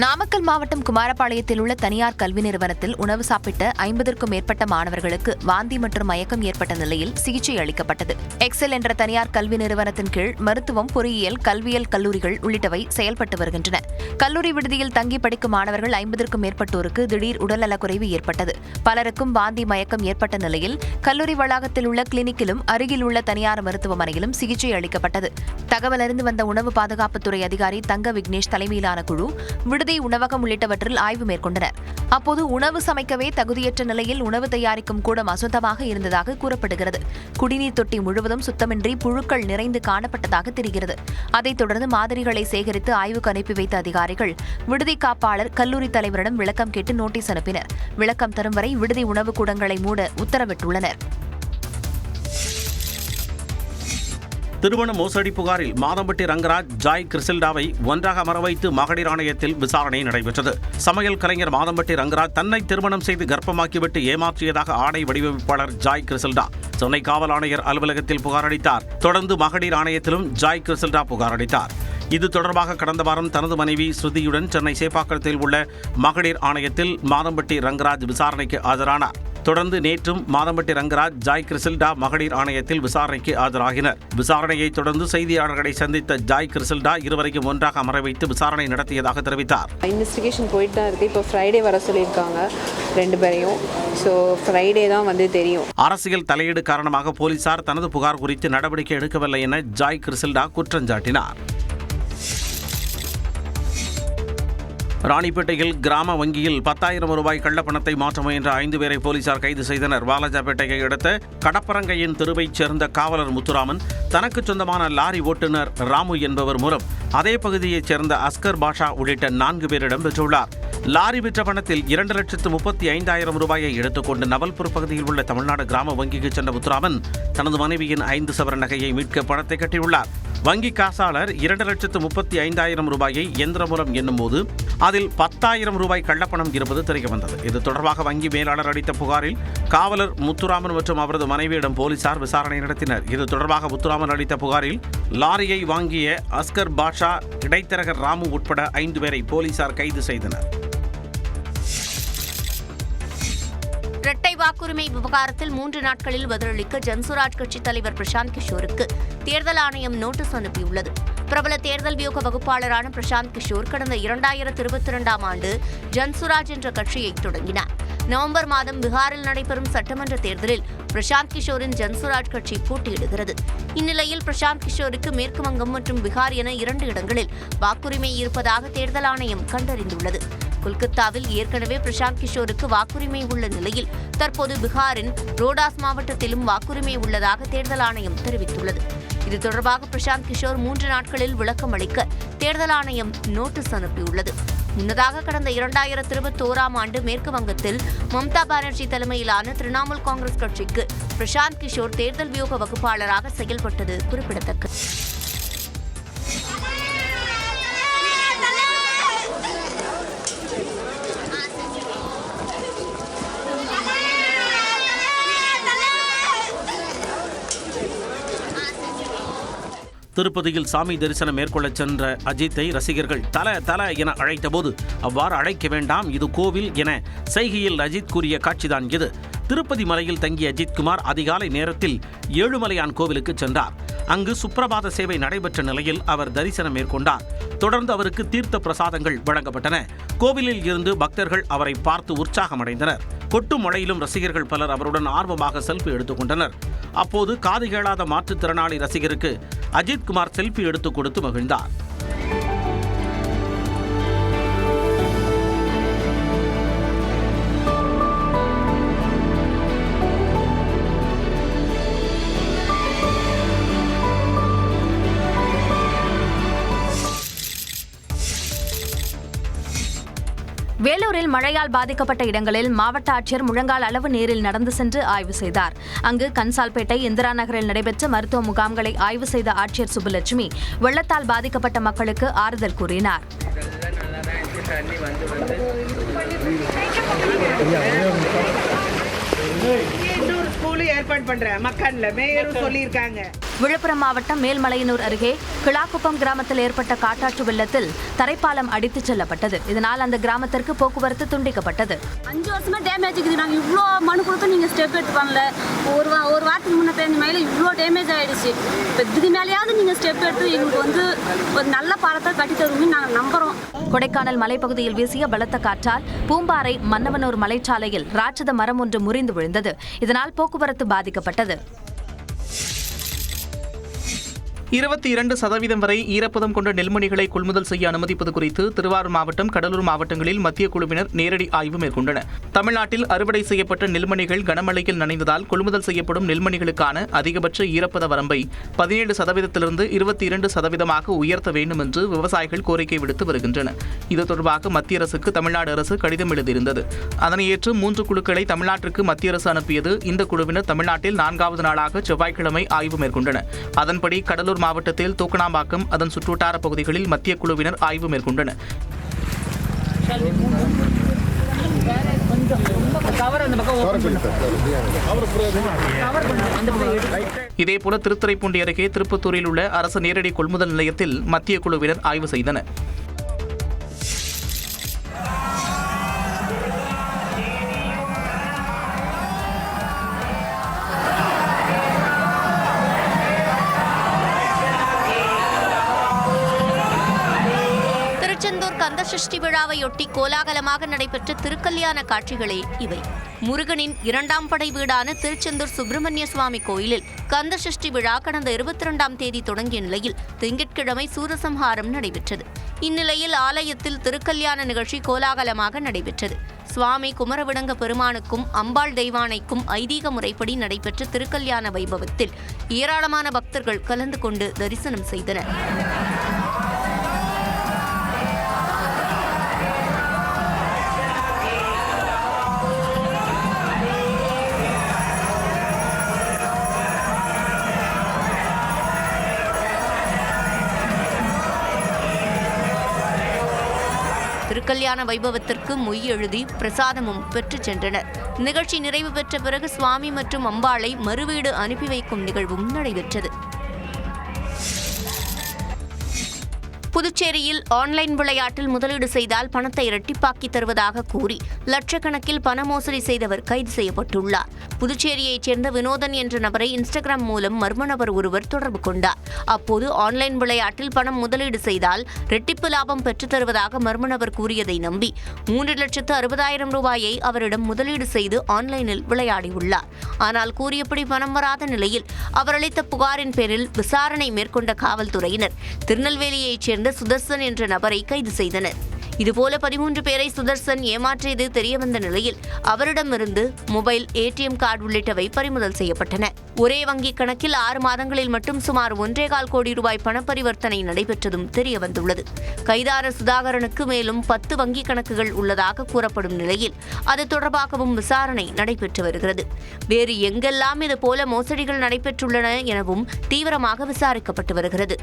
நாமக்கல் மாவட்டம் குமாரபாளையத்தில் உள்ள தனியார் கல்வி நிறுவனத்தில் உணவு சாப்பிட்ட 50க்கும் மேற்பட்ட மாணவர்களுக்கு வாந்தி மற்றும் மயக்கம் ஏற்பட்ட நிலையில் சிகிச்சை அளிக்கப்பட்டது. எக்ஸல் என்ற தனியார் கல்வி நிறுவனத்தின் கீழ் மருத்துவம், பொறியியல், கல்வியியல் கல்லூரிகள் உள்ளிட்டவை செயல்பட்டு வருகின்றன. கல்லூரி விடுதியில் தங்கி படிக்கும் மாணவர்கள் 50க்கும் மேற்பட்டோருக்கு திடீர் உடல்நலக்குறைவு ஏற்பட்டது. பலருக்கும் வாந்தி, மயக்கம் ஏற்பட்ட நிலையில் கல்லூரி வளாகத்தில் உள்ள கிளினிக்கிலும் அருகில் உள்ள தனியார் மருத்துவமனையிலும் சிகிச்சை அளிக்கப்பட்டது. தகவல் அறிந்து வந்த உணவு பாதுகாப்புத்துறை அதிகாரி தங்க விக்னேஷ் தலைமையிலான குழு விடுதி, உணவகம் உள்ளிட்டவற்றில் ஆய்வு மேற்கொண்டனர். அப்போது உணவு சமைக்கவே தகுதியற்ற நிலையில் உணவு தயாரிக்கும் கூடம் அசுத்தமாக இருந்ததாக கூறப்படுகிறது. குடிநீர் தொட்டி முழுவதும் சுத்தமின்றி புழுக்கள் நிறைந்து காணப்பட்டதாக தெரிகிறது. அதைத் தொடர்ந்து மாதிரிகளை சேகரித்து ஆய்வுக்கு அனுப்பி வைத்த அதிகாரிகள் விடுதி காப்பாளர், கல்லூரி தலைவரிடம் விளக்கம் கேட்டு நோட்டீஸ் அனுப்பினர். விளக்கம் தரும் வரை விடுதி உணவு கூடங்களை மூட உத்தரவிட்டுள்ளனர். திருமண மோசடி புகாரில் மாதம்பட்டி ரங்கராஜ், ஜாய் கிறிசில்டாவை ஒன்றாக அமர வைத்து மகளிர் ஆணையத்தில் விசாரணை நடைபெற்றது. சமையல் கலைஞர் மாதம்பட்டி ரங்கராஜ் தன்னை திருமணம் செய்து கர்ப்பமாக்கிவிட்டு ஏமாற்றியதாக ஆணை வடிவமைப்பாளர் ஜாய் கிறிசில்டா சென்னை காவல் ஆணையர் அலுவலகத்தில் புகார் அளித்தார். தொடர்ந்து மகளிர் ஆணையத்திலும் ஜாய் கிறிசில்டா புகார் அளித்தார். இது தொடர்பாக கடந்த வாரம் தனது மனைவி ஸ்ருதியுடன் சென்னை சேப்பாக்கத்தில் உள்ள மகளிர் ஆணையத்தில் மாதம்பட்டி ரங்கராஜ் விசாரணைக்கு ஆஜரானார். தொடர்ந்து நேற்றும் மாதம்பட்டி ரங்கராஜ், ஜாய் கிறிசில்டா மகளிர் ஆணையத்தில் விசாரணைக்கு ஆஜராகினர். விசாரணையை தொடர்ந்து செய்தியாளர்களை சந்தித்த ஜாய் கிறிசில்டா இருவரையும் ஒன்றாக அமர வைத்து விசாரணை நடத்தியதாக தெரிவித்தார். இன்வெஸ்டிகேஷன் போயிட்டு தான் இருக்கு. இப்போ ஃப்ரைடே வர சொல்லியிருக்காங்க 2 பேரையும். ஸோ ஃப்ரைடே தான் தெரியும். அரசியல் தலையீடு காரணமாக போலீசார் தனது புகார் குறித்து நடவடிக்கை எடுக்கவில்லை என ஜாய் கிறிசில்டா குற்றம் சாட்டினார். ராணிப்பேட்டையில் கிராம வங்கியில் 10,000 ரூபாய் கள்ளப்பணத்தை மாற்ற முயன்ற 5 பேரை போலீசார் கைது செய்தனர். வாலாஜாபேட்டையை அடுத்த கடப்பரங்கையின் தெருவைச் சேர்ந்த காவலர் முத்துராமன் தனக்கு சொந்தமான லாரி ஓட்டுநர் ராமு என்பவர் மூலம் அதே பகுதியைச் சேர்ந்த அஸ்கர் பாஷா உள்ளிட்ட 4 பேரிடம் பெற்றுள்ளார். லாரி விற்ற பணத்தில் 2,35,000 ரூபாயை எடுத்துக்கொண்டு நவல்பூர் பகுதியில் உள்ள தமிழ்நாடு கிராம வங்கிக்கு சென்ற முத்துராமன் தனது மனைவியின் 5 சவரன் நகையை மீட்க பணத்தை கட்டியுள்ளார். வங்கி காசாளர் 2,35,000 ரூபாயை இயந்திரம் மூலம் எண்ணும்போது அதில் 10,000 ரூபாய் கள்ளப்பணம் இருப்பது தெரியவந்தது. இது தொடர்பாக வங்கி மேலாளர் அளித்த புகாரில் காவலர் முத்துராமன் மற்றும் அவரது மனைவியிடம் போலீசார் விசாரணை நடத்தினர். இது தொடர்பாக முத்துராமன் அளித்த புகாரில் லாரியை வாங்கிய அஸ்கர் பாஷா, இடைத்தரகர் ராமு உட்பட 5 பேரை போலீசார் கைது செய்தனர். இரட்டை வாக்குரிமை விவகாரத்தில் 3 நாட்களில் பதிலளிக்க ஜன்சுராஜ் கட்சி தலைவர் பிரசாந்த் கிஷோருக்கு தேர்தல் ஆணையம் நோட்டீஸ் அனுப்பியுள்ளது. பிரபல தேர்தல் வியூக வகுப்பாளரான பிரசாந்த் கிஷோர் கடந்த 2022ஆம் ஆண்டு ஜன்சுராஜ் என்ற கட்சியை தொடங்கினார். நவம்பர் மாதம் பீகாரில் நடைபெறும் சட்டமன்ற தேர்தலில் பிரசாந்த் கிஷோரின் ஜன்சுராஜ் கட்சி போட்டியிடுகிறது. இந்நிலையில் பிரசாந்த் கிஷோருக்கு மேற்கு வங்கம் மற்றும் பீகார் என 2 இடங்களில் வாக்குரிமை இருப்பதாக தேர்தல் ஆணையம் கண்டறிந்துள்ளது. கொல்கத்தாவில் ஏற்கனவே பிரசாந்த் கிஷோருக்கு வாக்குரிமை உள்ள நிலையில் தற்போது பீகாரின் ரோடாஸ் மாவட்டத்திலும் வாக்குரிமை உள்ளதாக தேர்தல் ஆணையம் தெரிவித்துள்ளது. இது தொடர்பாக பிரசாந்த் கிஷோர் 3 நாட்களில் விளக்கம் அளிக்க தேர்தல் ஆணையம் நோட்டீஸ் அனுப்பியுள்ளது. முன்னதாக கடந்த 2021ஆம் ஆண்டு மேற்கு வங்கத்தில் மம்தா பானர்ஜி தலைமையிலான திரிணாமுல் காங்கிரஸ் கட்சிக்கு பிரசாந்த் கிஷோர் தேர்தல் வியூக வகுப்பாளராக செயல்பட்டது குறிப்பிடத்தக்கது. திருப்பதியில் சாமி தரிசனம் மேற்கொள்ள சென்ற அஜித்தை ரசிகர்கள் தல என அழைத்தபோது அவ்வாறு அழைக்க வேண்டாம், இது கோவில் என செய்கையில் அஜித் கூறிய காட்சிதான் இது. திருப்பதி மலையில் தங்கிய அஜித்குமார் அதிகாலை நேரத்தில் ஏழுமலையான் கோவிலுக்கு சென்றார். அங்கு சுப்பிரபாத சேவை நடைபெற்ற நிலையில் அவர் தரிசனம் மேற்கொண்டார். தொடர்ந்து அவருக்கு தீர்த்த பிரசாதங்கள் வழங்கப்பட்டன. கோவிலில் இருந்து பக்தர்கள் அவரை பார்த்து உற்சாகமடைந்தனர். கொட்டும் மழையிலும் ரசிகர்கள் பலர் அவருடன் ஆர்வமாக செல்ஃபி எடுத்துக் கொண்டனர். அப்போது காது கேளாத மாற்றுத்திறனாளி ரசிகருக்கு அஜித்குமார் செல்ஃபி எடுத்துக் கொடுத்து மகிழ்ந்தார். வேலூரில் மழையால் பாதிக்கப்பட்ட இடங்களில் மாவட்ட ஆட்சியர் முழங்கால் அளவு நீரில் நடந்து சென்று ஆய்வு செய்தார். அங்கு கன்சால்பேட்டை, இந்திரா நகரில் நடைபெற்ற மருத்துவ முகாம்களை ஆய்வு செய்த ஆட்சியர் சுப்புலட்சுமி வெள்ளத்தால் பாதிக்கப்பட்ட மக்களுக்கு ஆறுதல் கூறினார். ஏற்பாடு பண்ற மக்கள்ல மேயரும் சொல்லியிருக்காங்க. விழுப்புரம் மாவட்டம் மேல்மலையனூர் அருகே கிளாக்குப்பம் கிராமத்தில் ஏற்பட்ட காட்டாற்று வெள்ளத்தில் தரைப்பாலம் அடித்துச் செல்லப்பட்டது. இதனால் அந்த கிராமத்திற்கு போக்குவரத்து துண்டிக்கப்பட்டது. 5 வருஷமா டேமேஜ் இருக்குது. நாங்கள் இவ்வளோ மனு கொடுத்து நீங்கள் ஸ்டெப் எடுத்து பண்ணல. ஒரு வாரத்துக்கு முன்னே பேருந்து மேலே இவ்வளோ டேமேஜ் ஆகிடுச்சு. இப்போ இதுக்கு மேலேயாவது நீங்கள் ஸ்டெப் எடுத்து எங்களுக்கு வந்து ஒரு நல்ல பாலத்தை கட்டி தருவீங்கன்னு நாங்கள் நம்புகிறோம். கொடைக்கானல் மலைப்பகுதியில் வீசிய பலத்த காற்றால் பூம்பாறை மன்னவனூர் மலைச்சாலையில் ராட்சத மரம் ஒன்று முறிந்து விழுந்தது. இதனால் போக்குவரத்து பாதிக்கப்பட்டது. 22% வரை ஈரப்பதம் கொண்ட நெல்மணிகளை கொள்முதல் செய்ய அனுமதிப்பது குறித்து திருவாரூர் மாவட்டம், கடலூர் மாவட்டங்களில் மத்திய குழுவினர் நேரடி ஆய்வு மேற்கொண்டனர். தமிழ்நாட்டில் அறுவடை செய்யப்பட்ட நெல்மணிகள் கனமழையில் நனைந்ததால் கொள்முதல் செய்யப்படும் நெல்மணிகளுக்கான அதிகபட்ச ஈரப்பத வரம்பை 17%லிருந்து 22% உயர்த்த வேண்டும் என்று விவசாயிகள் கோரிக்கை விடுத்து வருகின்றனர். இது தொடர்பாக மத்திய அரசுக்கு தமிழ்நாடு அரசு கடிதம் எழுதியிருந்தது. அதனை ஏற்று 3 குழுக்களை தமிழ்நாட்டிற்கு மத்திய அரசு அனுப்பியது. இந்த குழுவினர் தமிழ்நாட்டில் 4வது நாளாக செவ்வாய்க்கிழமை ஆய்வு மேற்கொண்டனர். அதன்படி கடலூர் மாவட்டத்தில் தூக்கணாம்பாக்கம், அதன் சுற்றுவட்டார பகுதிகளில் மத்திய குழுவினர் ஆய்வு மேற்கொண்டனர். இதேபோல திருத்துறைப்பூண்டி அருகே திருப்பத்தூரில் உள்ள அரசு நேரடி கொள்முதல் நிலையத்தில் மத்திய குழுவினர் ஆய்வு செய்தனர். திருச்செந்தூர் கந்தசஷ்டி விழாவையொட்டி கோலாகலமாக நடைபெற்ற திருக்கல்யாண காட்சிகளே இவை. முருகனின் 2ஆம் படை வீடான திருச்செந்தூர் சுப்பிரமணிய சுவாமி கோயிலில் கந்தசஷ்டி விழா கடந்த 22ஆம் தேதி தொடங்கிய நிலையில் திங்கட்கிழமை சூரசம்ஹாரம் நடைபெற்றது. இந்நிலையில் ஆலயத்தில் திருக்கல்யாண நிகழ்ச்சி கோலாகலமாக நடைபெற்றது. சுவாமி குமரவிடங்க பெருமானுக்கும் அம்பாள் தெய்வானைக்கும் ஐதீக முறைப்படி நடைபெற்ற திருக்கல்யாண வைபவத்தில் ஏராளமான பக்தர்கள் கலந்து கொண்டு தரிசனம் செய்தனர். திருக்கல்யாண வைபவத்திற்கு மொய் எழுதி பிரசாதமும் பெற்று சென்றனர். நிகழ்ச்சி நிறைவு பெற்ற பிறகு சுவாமி மற்றும் அம்பாளை மறுவீடு அனுப்பி வைக்கும் நிகழ்வும் நடைபெற்றது. புதுச்சேரியில் ஆன்லைன் விளையாட்டில் முதலீடு செய்தால் பணத்தை இரட்டிப்பாக்கி தருவதாக கூறி லட்சக்கணக்கில் பண மோசடி செய்தவர் கைது செய்யப்பட்டுள்ளார். புதுச்சேரியைச் சேர்ந்த வினோதன் என்ற நபரை இன்ஸ்டாகிராம் மூலம் மர்ம நபர் ஒருவர் தொடர்பு கொண்டார். அப்போது ஆன்லைன் விளையாட்டில் பணம் முதலீடு செய்தால் இரட்டிப்பு லாபம் பெற்றுத் தருவதாக மர்ம நபர் கூறியதை நம்பி 3,60,000 ரூபாயை அவரிடம் முதலீடு செய்து ஆன்லைனில் விளையாடியுள்ளார். ஆனால் கூறியபடி பணம் வராத நிலையில் அவர் அளித்த புகாரின் பேரில் விசாரணை மேற்கொண்ட காவல்துறையினர் திருநெல்வேலியைச் சேர்ந்த சுதர்சன் என்ற நபரை கைது செய்தனர். இதுபோல 13 பேரை சுதர்சன் ஏமாற்றியது தெரியவந்த நிலையில் அவரிடமிருந்து மொபைல், ஏடிஎம் கார்டு உள்ளிட்டவை பறிமுதல் செய்யப்பட்டன. ஒரே வங்கிக் கணக்கில் 6 மாதங்களில் மட்டும் சுமார் 1.25 கோடி ரூபாய் பணப்பரிவர்த்தனை நடைபெற்றதும் தெரியவந்துள்ளது. கைதான சுதாகரனுக்கு மேலும் 10 வங்கிக் கணக்குகள் உள்ளதாக கூறப்படும் நிலையில் அது தொடர்பாகவும் விசாரணை நடைபெற்று வருகிறது. வேறு எங்கெல்லாம் இதுபோல மோசடிகள் நடைபெற்றுள்ளன எனவும் தீவிரமாக விசாரிக்கப்பட்டு வருகிறது.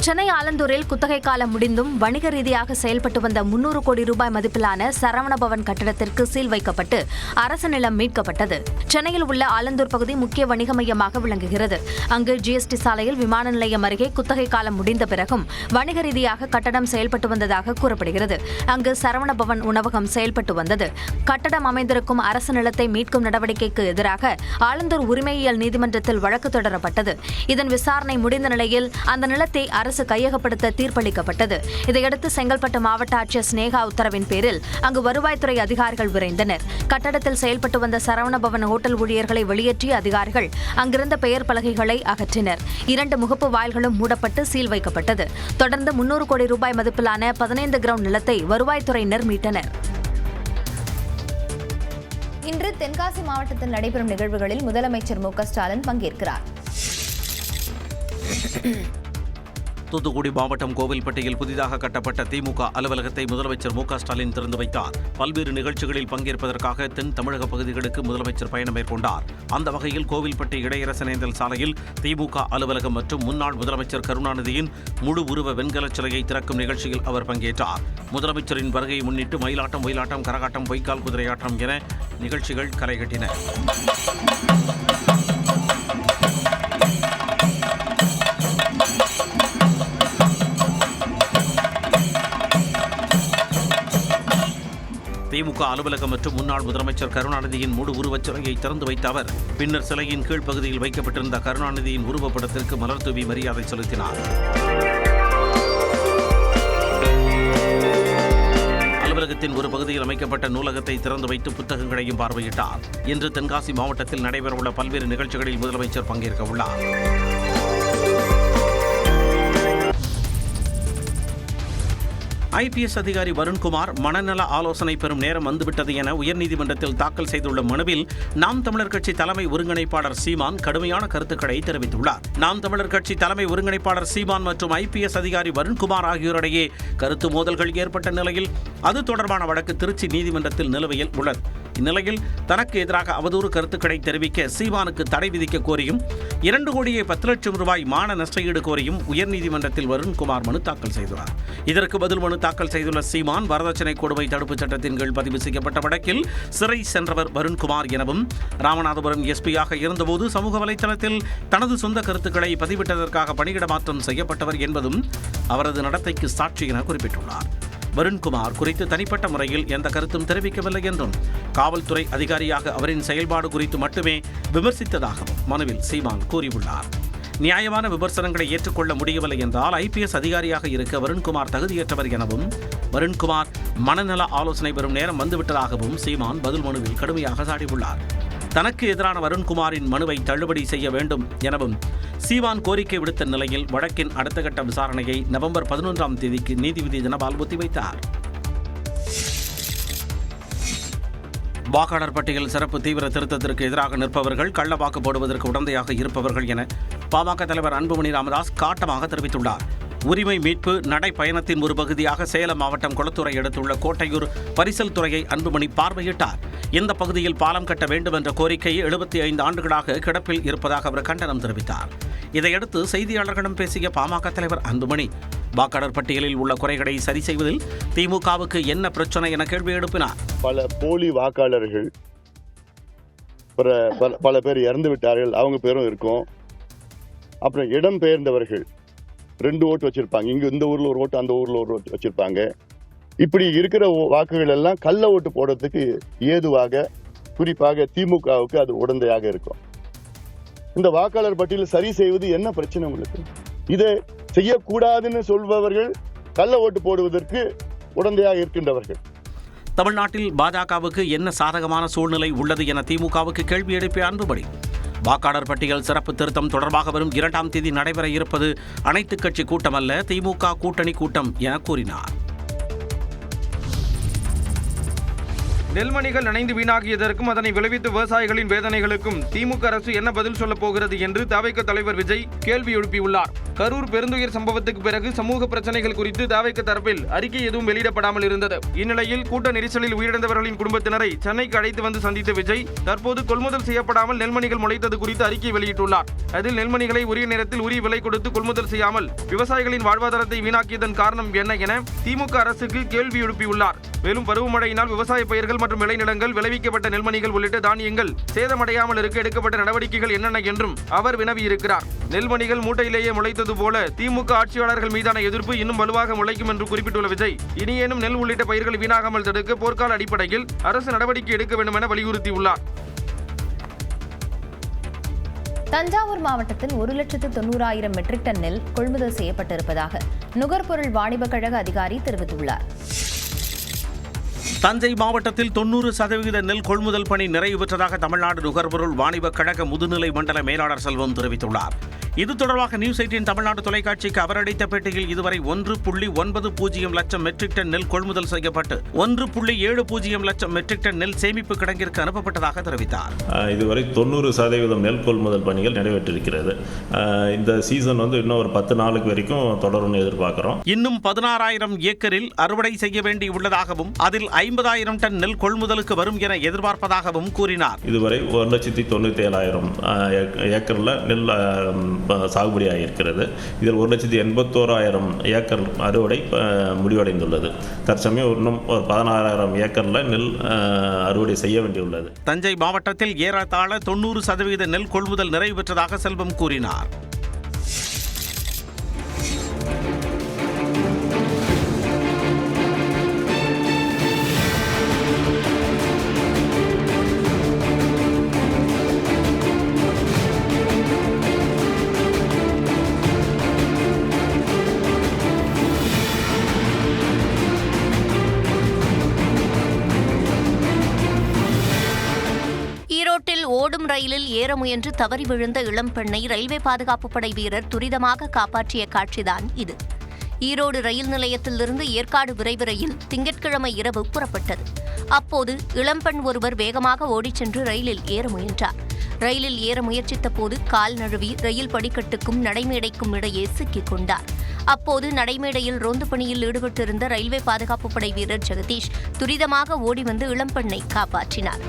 சென்னை ஆலந்தூரில் குத்தகை காலம் முடிந்தும் வணிக ரீதியாக செயல்பட்டு வந்த 300 கோடி ரூபாய் மதிப்பிலான சரவணபவன் கட்டடத்திற்கு சீல் வைக்கப்பட்டு அரசு நிலம் மீட்கப்பட்டது. சென்னையில் உள்ள ஆலந்தூர் பகுதி முக்கிய வணிக மையமாக விளங்குகிறது. அங்கு ஜிஎஸ்டி சாலையில் விமான நிலையம் அருகே குத்தகை காலம் முடிந்த பிறகும் வணிக ரீதியாக கட்டடம் செயல்பட்டு வந்ததாக கூறப்படுகிறது. அங்கு சரவணபவன் உணவகம் செயல்பட்டு வந்தது. கட்டடம் அமைந்திருக்கும் அரசு நிலத்தை மீட்கும் நடவடிக்கைக்கு எதிராக ஆலந்தூர் உரிமையியல் நீதிமன்றத்தில் வழக்கு தொடரப்பட்டது. இதன் விசாரணை முடிந்த நிலையில் அந்த நிலத்தை அரசு கையகப்படுத்த தீர்ப்பளிக்கப்பட்டது. இதையடுத்து செங்கல்பட்டு மாவட்ட ஆட்சியர் ஸ்னேகா உத்தரவின் பேரில் அங்கு வருவாய்த்துறை அதிகாரிகள் விரைந்தனர். கட்டடத்தில் செயல்பட்டு வந்த சரவணபவன் ஹோட்டல் ஊழியர்களை வெளியேற்றிய அதிகாரிகள் அங்கிருந்த பெயர் பலகைகளை அகற்றினர். 2 முகப்பு வாயில்களும் மூடப்பட்டு சீல் வைக்கப்பட்டது. தொடர்ந்து 300 கோடி ரூபாய் மதிப்பிலான 15 கிரவுண்ட் நிலத்தை வருவாய்த்துறையினர் மீட்டனர். இன்று தென்காசி மாவட்டத்தில் நடைபெறும் நிகழ்வுகளில் முதலமைச்சர் மு.க. ஸ்டாலின் பங்கேற்கிறார். தூத்துக்குடி மாவட்டம் கோவில்பட்டியில் புதிதாக கட்டப்பட்ட திமுக அலுவலகத்தை முதலமைச்சர் மு.க.ஸ்டாலின் திறந்து வைத்தார். பல்வேறு நிகழ்ச்சிகளில் பங்கேற்பதற்காக தென் தமிழக பகுதிகளுக்கு முதலமைச்சர் பயணம் மேற்கொண்டார். அந்த வகையில் கோவில்பட்டி இடையரசனேந்தல் சாலையில் திமுக அலுவலகம் மற்றும் முன்னாள் முதலமைச்சர் கருணாநிதியின் முழு உருவ வெண்கல சிலையை திறக்கும் நிகழ்ச்சியில் அவர் பங்கேற்றார். முதலமைச்சரின் வருகையை முன்னிட்டு மயிலாட்டம், ஒயிலாட்டம், கரகாட்டம், பொய்க்கால் குதிரையாட்டம் என நிகழ்ச்சிகள் களைகட்டின. திமுக அலுவலகம் மற்றும் முன்னாள் முதலமைச்சர் கருணாநிதியின் முழு உருவச் சிலையை திறந்து வைத்த அவர் பின்னர் சிலையின் கீழ்ப்பகுதியில் வைக்கப்பட்டிருந்த கருணாநிதியின் உருவப்படத்திற்கு மலர் தூவி மரியாதை செலுத்தினார். அலுவலகத்தின் ஒரு பகுதியில் அமைக்கப்பட்ட நூலகத்தை திறந்து வைத்து புத்தகங்களையும் பார்வையிட்டார். இன்று தென்காசி மாவட்டத்தில் நடைபெறவுள்ள பல்வேறு நிகழ்ச்சிகளில் முதலமைச்சர் பங்கேற்க உள்ளார். ஐபிஎஸ் அதிகாரி வருண்குமார் மனநல ஆலோசனை பெறும் நேரம் வந்துவிட்டது என உயர்நீதிமன்றத்தில் தாக்கல் செய்துள்ள மனுவில் நாம் தமிழர் கட்சி தலைமை ஒருங்கிணைப்பாளர் சீமான் கடுமையான கருத்துக்களை தெரிவித்துள்ளார். நாம் தமிழர் கட்சி தலைமை ஒருங்கிணைப்பாளர் சீமான் மற்றும் ஐபிஎஸ் அதிகாரி வருண்குமார் ஆகியோரிடையே கருத்து மோதல்கள் ஏற்பட்ட நிலையில் அது தொடர்பான வழக்கு திருச்சி நீதிமன்றத்தில் நிலுவையில் உள்ளது. இந்நிலையில் தனக்கு எதிராக அவதூறு கருத்துக்களை தெரிவிக்க சீமானுக்கு தடை விதிக்க கோரியும் 2,10,00,000 ரூபாய் மான நஷ்டஈடு கோரியும் உயர்நீதிமன்றத்தில் வருண்குமார் மனு தாக்கல் செய்துள்ளார். இதற்கு பதில் மனு தாக்கல் செய்துள்ள சீமான் வரதட்சணை கொடுமை தடுப்புச் சட்டத்தின் கீழ் பதிவு செய்யப்பட்ட வழக்கில் சிறை சென்றவர் வருண்குமார் எனவும் ராமநாதபுரம் எஸ்பியாக இருந்தபோது சமூக வலைதளத்தில் தனது சொந்த கருத்துக்களை பதிவிட்டதற்காக பணியிட மாற்றம் செய்யப்பட்டவர் என்பதும் அவரது நடத்தைக்கு சாட்சி என குறிப்பிட்டுள்ளார். வருண்குமார் குறித்து தனிப்பட்ட முறையில் எந்த கருத்தும் தெரிவிக்கவில்லை என்றும் காவல்துறை அதிகாரியாக அவரின் செயல்பாடு குறித்து மட்டுமே விமர்சித்ததாகவும் மனுவில் சீமான் கூறியுள்ளார். நியாயமான விமர்சனங்களை ஏற்றுக்கொள்ள முடியவில்லை என்றால் ஐபிஎஸ் அதிகாரியாக இருக்க வருண்குமார் தகுதியற்றவர் எனவும் வருண்குமார் மனநல ஆலோசனை பெறும் நேரம் வந்துவிட்டதாகவும் சீமான் பதில் மனுவில் கடுமையாக சாடியுள்ளார். தனக்கு எதிரான வருண்குமாரின் மனுவை தள்ளுபடி செய்ய வேண்டும் எனவும் சீமான் கோரிக்கை விடுத்த நிலையில் வழக்கின் அடுத்த கட்ட விசாரணையை நவம்பர் 11ஆம் தேதிக்கு நீதிபதி தனபால் ஒத்திவைத்தார். வாக்காளர் பட்டியல் சிறப்பு தீவிர திருத்தத்திற்கு எதிராக நிற்பவர்கள் கள்ள வாக்கு போடுவதற்கு உடந்தையாக இருப்பவர்கள் என பாமக தலைவர் அன்புமணி ராமதாஸ் காட்டமாக தெரிவித்துள்ளார். உரிமை மீட்பு நடைப்பயணத்தின் ஒரு பகுதியாக சேலம் மாவட்டம் குளத்தூரை அடுத்துள்ள கோட்டையூர் பரிசல் துறையை அன்புமணி பார்வையிட்டார். இந்த பகுதியில் பாலம் கட்ட வேண்டும் என்ற கோரிக்கை 75 ஆண்டுகளாக கிடப்பில் இருப்பதாக அவர் கண்டனம் தெரிவித்தார். இதையடுத்து செய்தியாளர்களிடம் பேசிய பாமக தலைவர் அன்புமணி வாக்காளர் பட்டியலில் உள்ள குறைகளை சரி செய்வதில் திமுகவுக்கு என்ன பிரச்சனை என கேள்வி எழுப்பினார். பல போலி வாக்காளர்கள் பல பேர் இறந்து விட்டார்கள், அவங்க பேரும் இருக்கும். அப்புறம் இடம் பெயர்ந்தவர்கள் 2 ஓட்டு வச்சிருப்பாங்க, இங்க இந்த ஊர்ல ஒரு ஓட்டு, அந்த ஊர்ல ஒரு ஓட்டு வச்சிருப்பாங்க. இப்படி இருக்கிற வாக்குகள் எல்லாம் கள்ள ஓட்டு போடுறதுக்கு ஏதுவாக குறிப்பாக திமுகவுக்கு அது உடந்தையாக இருக்கும். இந்த வாக்காளர் பட்டியல் சரி செய்வது என்ன பிரச்சனை உங்களுக்கு? இதை செய்யக்கூடாதுன்னு சொல்பவர்கள் கள்ள ஓட்டு போடுவதற்கு உடந்தையாக இருக்கின்றவர்கள். தமிழ்நாட்டில் பாஜகவுக்கு என்ன சாதகமான சூழ்நிலை உள்ளது என திமுகவுக்கு கேள்வி எழுப்பிய அன்புமணி வாக்காளர் பட்டியல் சிறப்பு திருத்தம் தொடர்பாக வரும் 2ஆம் தேதி நடைபெற இருப்பது அனைத்துக் கட்சி கூட்டம் அல்ல, திமுக கூட்டணி கூட்டம் என கூறினார். நெல்மணிகள் நனைந்து வீணாகியதற்கும் அதனை விளைவித்த விவசாயிகளின் வேதனைகளுக்கும் திமுக அரசு என்ன பதில் சொல்லப் போகிறது என்று தவைக்க தலைவர் விஜய் கேள்வி எழுப்பியுள்ளார். கரூர் பெருந்துயர் சம்பவத்துக்கு பிறகு சமூக பிரச்சனைகள் குறித்து தவைக்க தரப்பில் அறிக்கை எதுவும் வெளியிடப்படாமல் இருந்தது. இந்நிலையில் கூட்ட நெரிசலில் உயிரிழந்தவர்களின் குடும்பத்தினரை சென்னைக்கு அழைத்து வந்து சந்தித்த விஜய் தற்போது கொள்முதல் செய்யப்படாமல் நெல்மணிகள் முளைத்தது குறித்து அறிக்கை வெளியிட்டுள்ளார். அதில் நெல்மணிகளை உரிய நேரத்தில் உரிய விலை கொடுத்து கொள்முதல் செய்யாமல் விவசாயிகளின் வாழ்வாதாரத்தை வீணாக்கியதன் காரணம் என்ன என திமுக அரசுக்கு கேள்வி எழுப்பியுள்ளார். மேலும் பருவமழையினால் விவசாய பயிர்கள் மற்றும் விளைநிலங்கள், விளைவிக்கப்பட்ட நெல்மணிகள் உள்ளிட்ட தானியங்கள் சேதமடையாமல் இருக்க எடுக்கப்பட்ட நடவடிக்கைகள் என்னென்ன என்றும் அவர் வினவியிருக்கிறார். நெல்மணிகள் மூட்டையிலேயே முளைத்தது போல திமுக ஆட்சியாளர்கள் மீதான எதிர்ப்பு இன்னும் வலுவாக முளைக்கும் என்று குறிப்பிட்டுள்ள விஜய் இனியேனும் நெல் உள்ளிட்ட பயிர்கள் வீணாகாமல் தடுக்க போர்க்கால அடிப்படையில் அரசு நடவடிக்கை எடுக்க வேண்டும் என வலியுறுத்தியுள்ளார். தஞ்சாவூர் மாவட்டத்தில் 1,90,000 மெட்ரிக் டன் நெல் கொள்முதல் செய்யப்பட்டிருப்பதாக நுகர்பொருள் வாணிபக் கழக அதிகாரி தெரிவித்துள்ளார். தஞ்சை மாவட்டத்தில் 90% நெல் கொள்முதல் பணி நிறைவு பெற்றதாக தமிழ்நாடு நுகர்பொருள் வாணிபக் கழக முதுநிலை மண்டல மேலாளர் செல்வம் தெரிவித்துள்ளார். இது தொடர்பாக நியூஸ் 18 தமிழ்நாடு தொலைக்காட்சிக்கு அவர் அளித்த பேட்டியில் இதுவரை 1.90 லட்சம் மெட்ரிக் டன் நெல் கொள்முதல் செய்யப்பட்டு 1.70 லட்சம் மெட்ரிக் டன் நெல் சேமிப்பு கிடங்கிற்கு அனுப்பப்பட்டதாக தெரிவித்தார். இதுவரை 90% நெல் கொள்முதல் பணிகள் நிறைவேற்றிருக்கிறது. இந்த சீசன் இன்னும் ஒரு 10 நாளுக்கு வரைக்கும் தொடரும் எதிர்பார்க்கிறோம். இன்னும் 16,000 ஏக்கரில் அறுவடை செய்ய வேண்டி உள்ளதாகவும் அதில் 50,000 டன் நெல் கொள்முதலுக்கு வரும் என எதிர்பார்ப்பதாகவும் கூறினார். இதுவரை 1,97,000 ஏக்கர்ல நெல் சாகுபடி ஆகியிருக்கிறது. இதில் 1,81,000 ஏக்கர் அறுவடை முடிவடைந்துள்ளது. தற்சமயம் இன்னும் ஒரு 16,000 ஏக்கர்ல நெல் அறுவடை செய்ய வேண்டியுள்ளது. தஞ்சை மாவட்டத்தில் ஏறத்தாழ 90% நெல் கொள்முதல் நிறைவு பெற்றதாக செல்வம் கூறினார். ஈரோட்டில் ஓடும் ரயிலில் ஏற முயன்று தவறி விழுந்த இளம்பெண்ணை ரயில்வே பாதுகாப்பு படை வீரர் துரிதமாக காப்பாற்றிய காட்சிதான் இது. ஈரோடு ரயில் நிலையத்திலிருந்து ஏற்காடு விரைவு ரயில் திங்கட்கிழமை இரவு புறப்பட்டது. அப்போது இளம்பெண் ஒருவர் வேகமாக ஓடிச் சென்று ரயிலில் ஏற முயன்றார். ரயிலில் ஏற முயற்சித்த போது கால் நழுவி ரயில் படிக்கட்டுக்கும் நடைமேடைக்கும் இடையே சிக்கிக் கொண்டார். அப்போது நடைமேடையில் ரோந்து பணியில் ஈடுபட்டிருந்த ரயில்வே பாதுகாப்பு படை வீரர் ஜெகதீஷ் துரிதமாக ஓடி வந்து இளம்பெண்ணை காப்பாற்றினார்.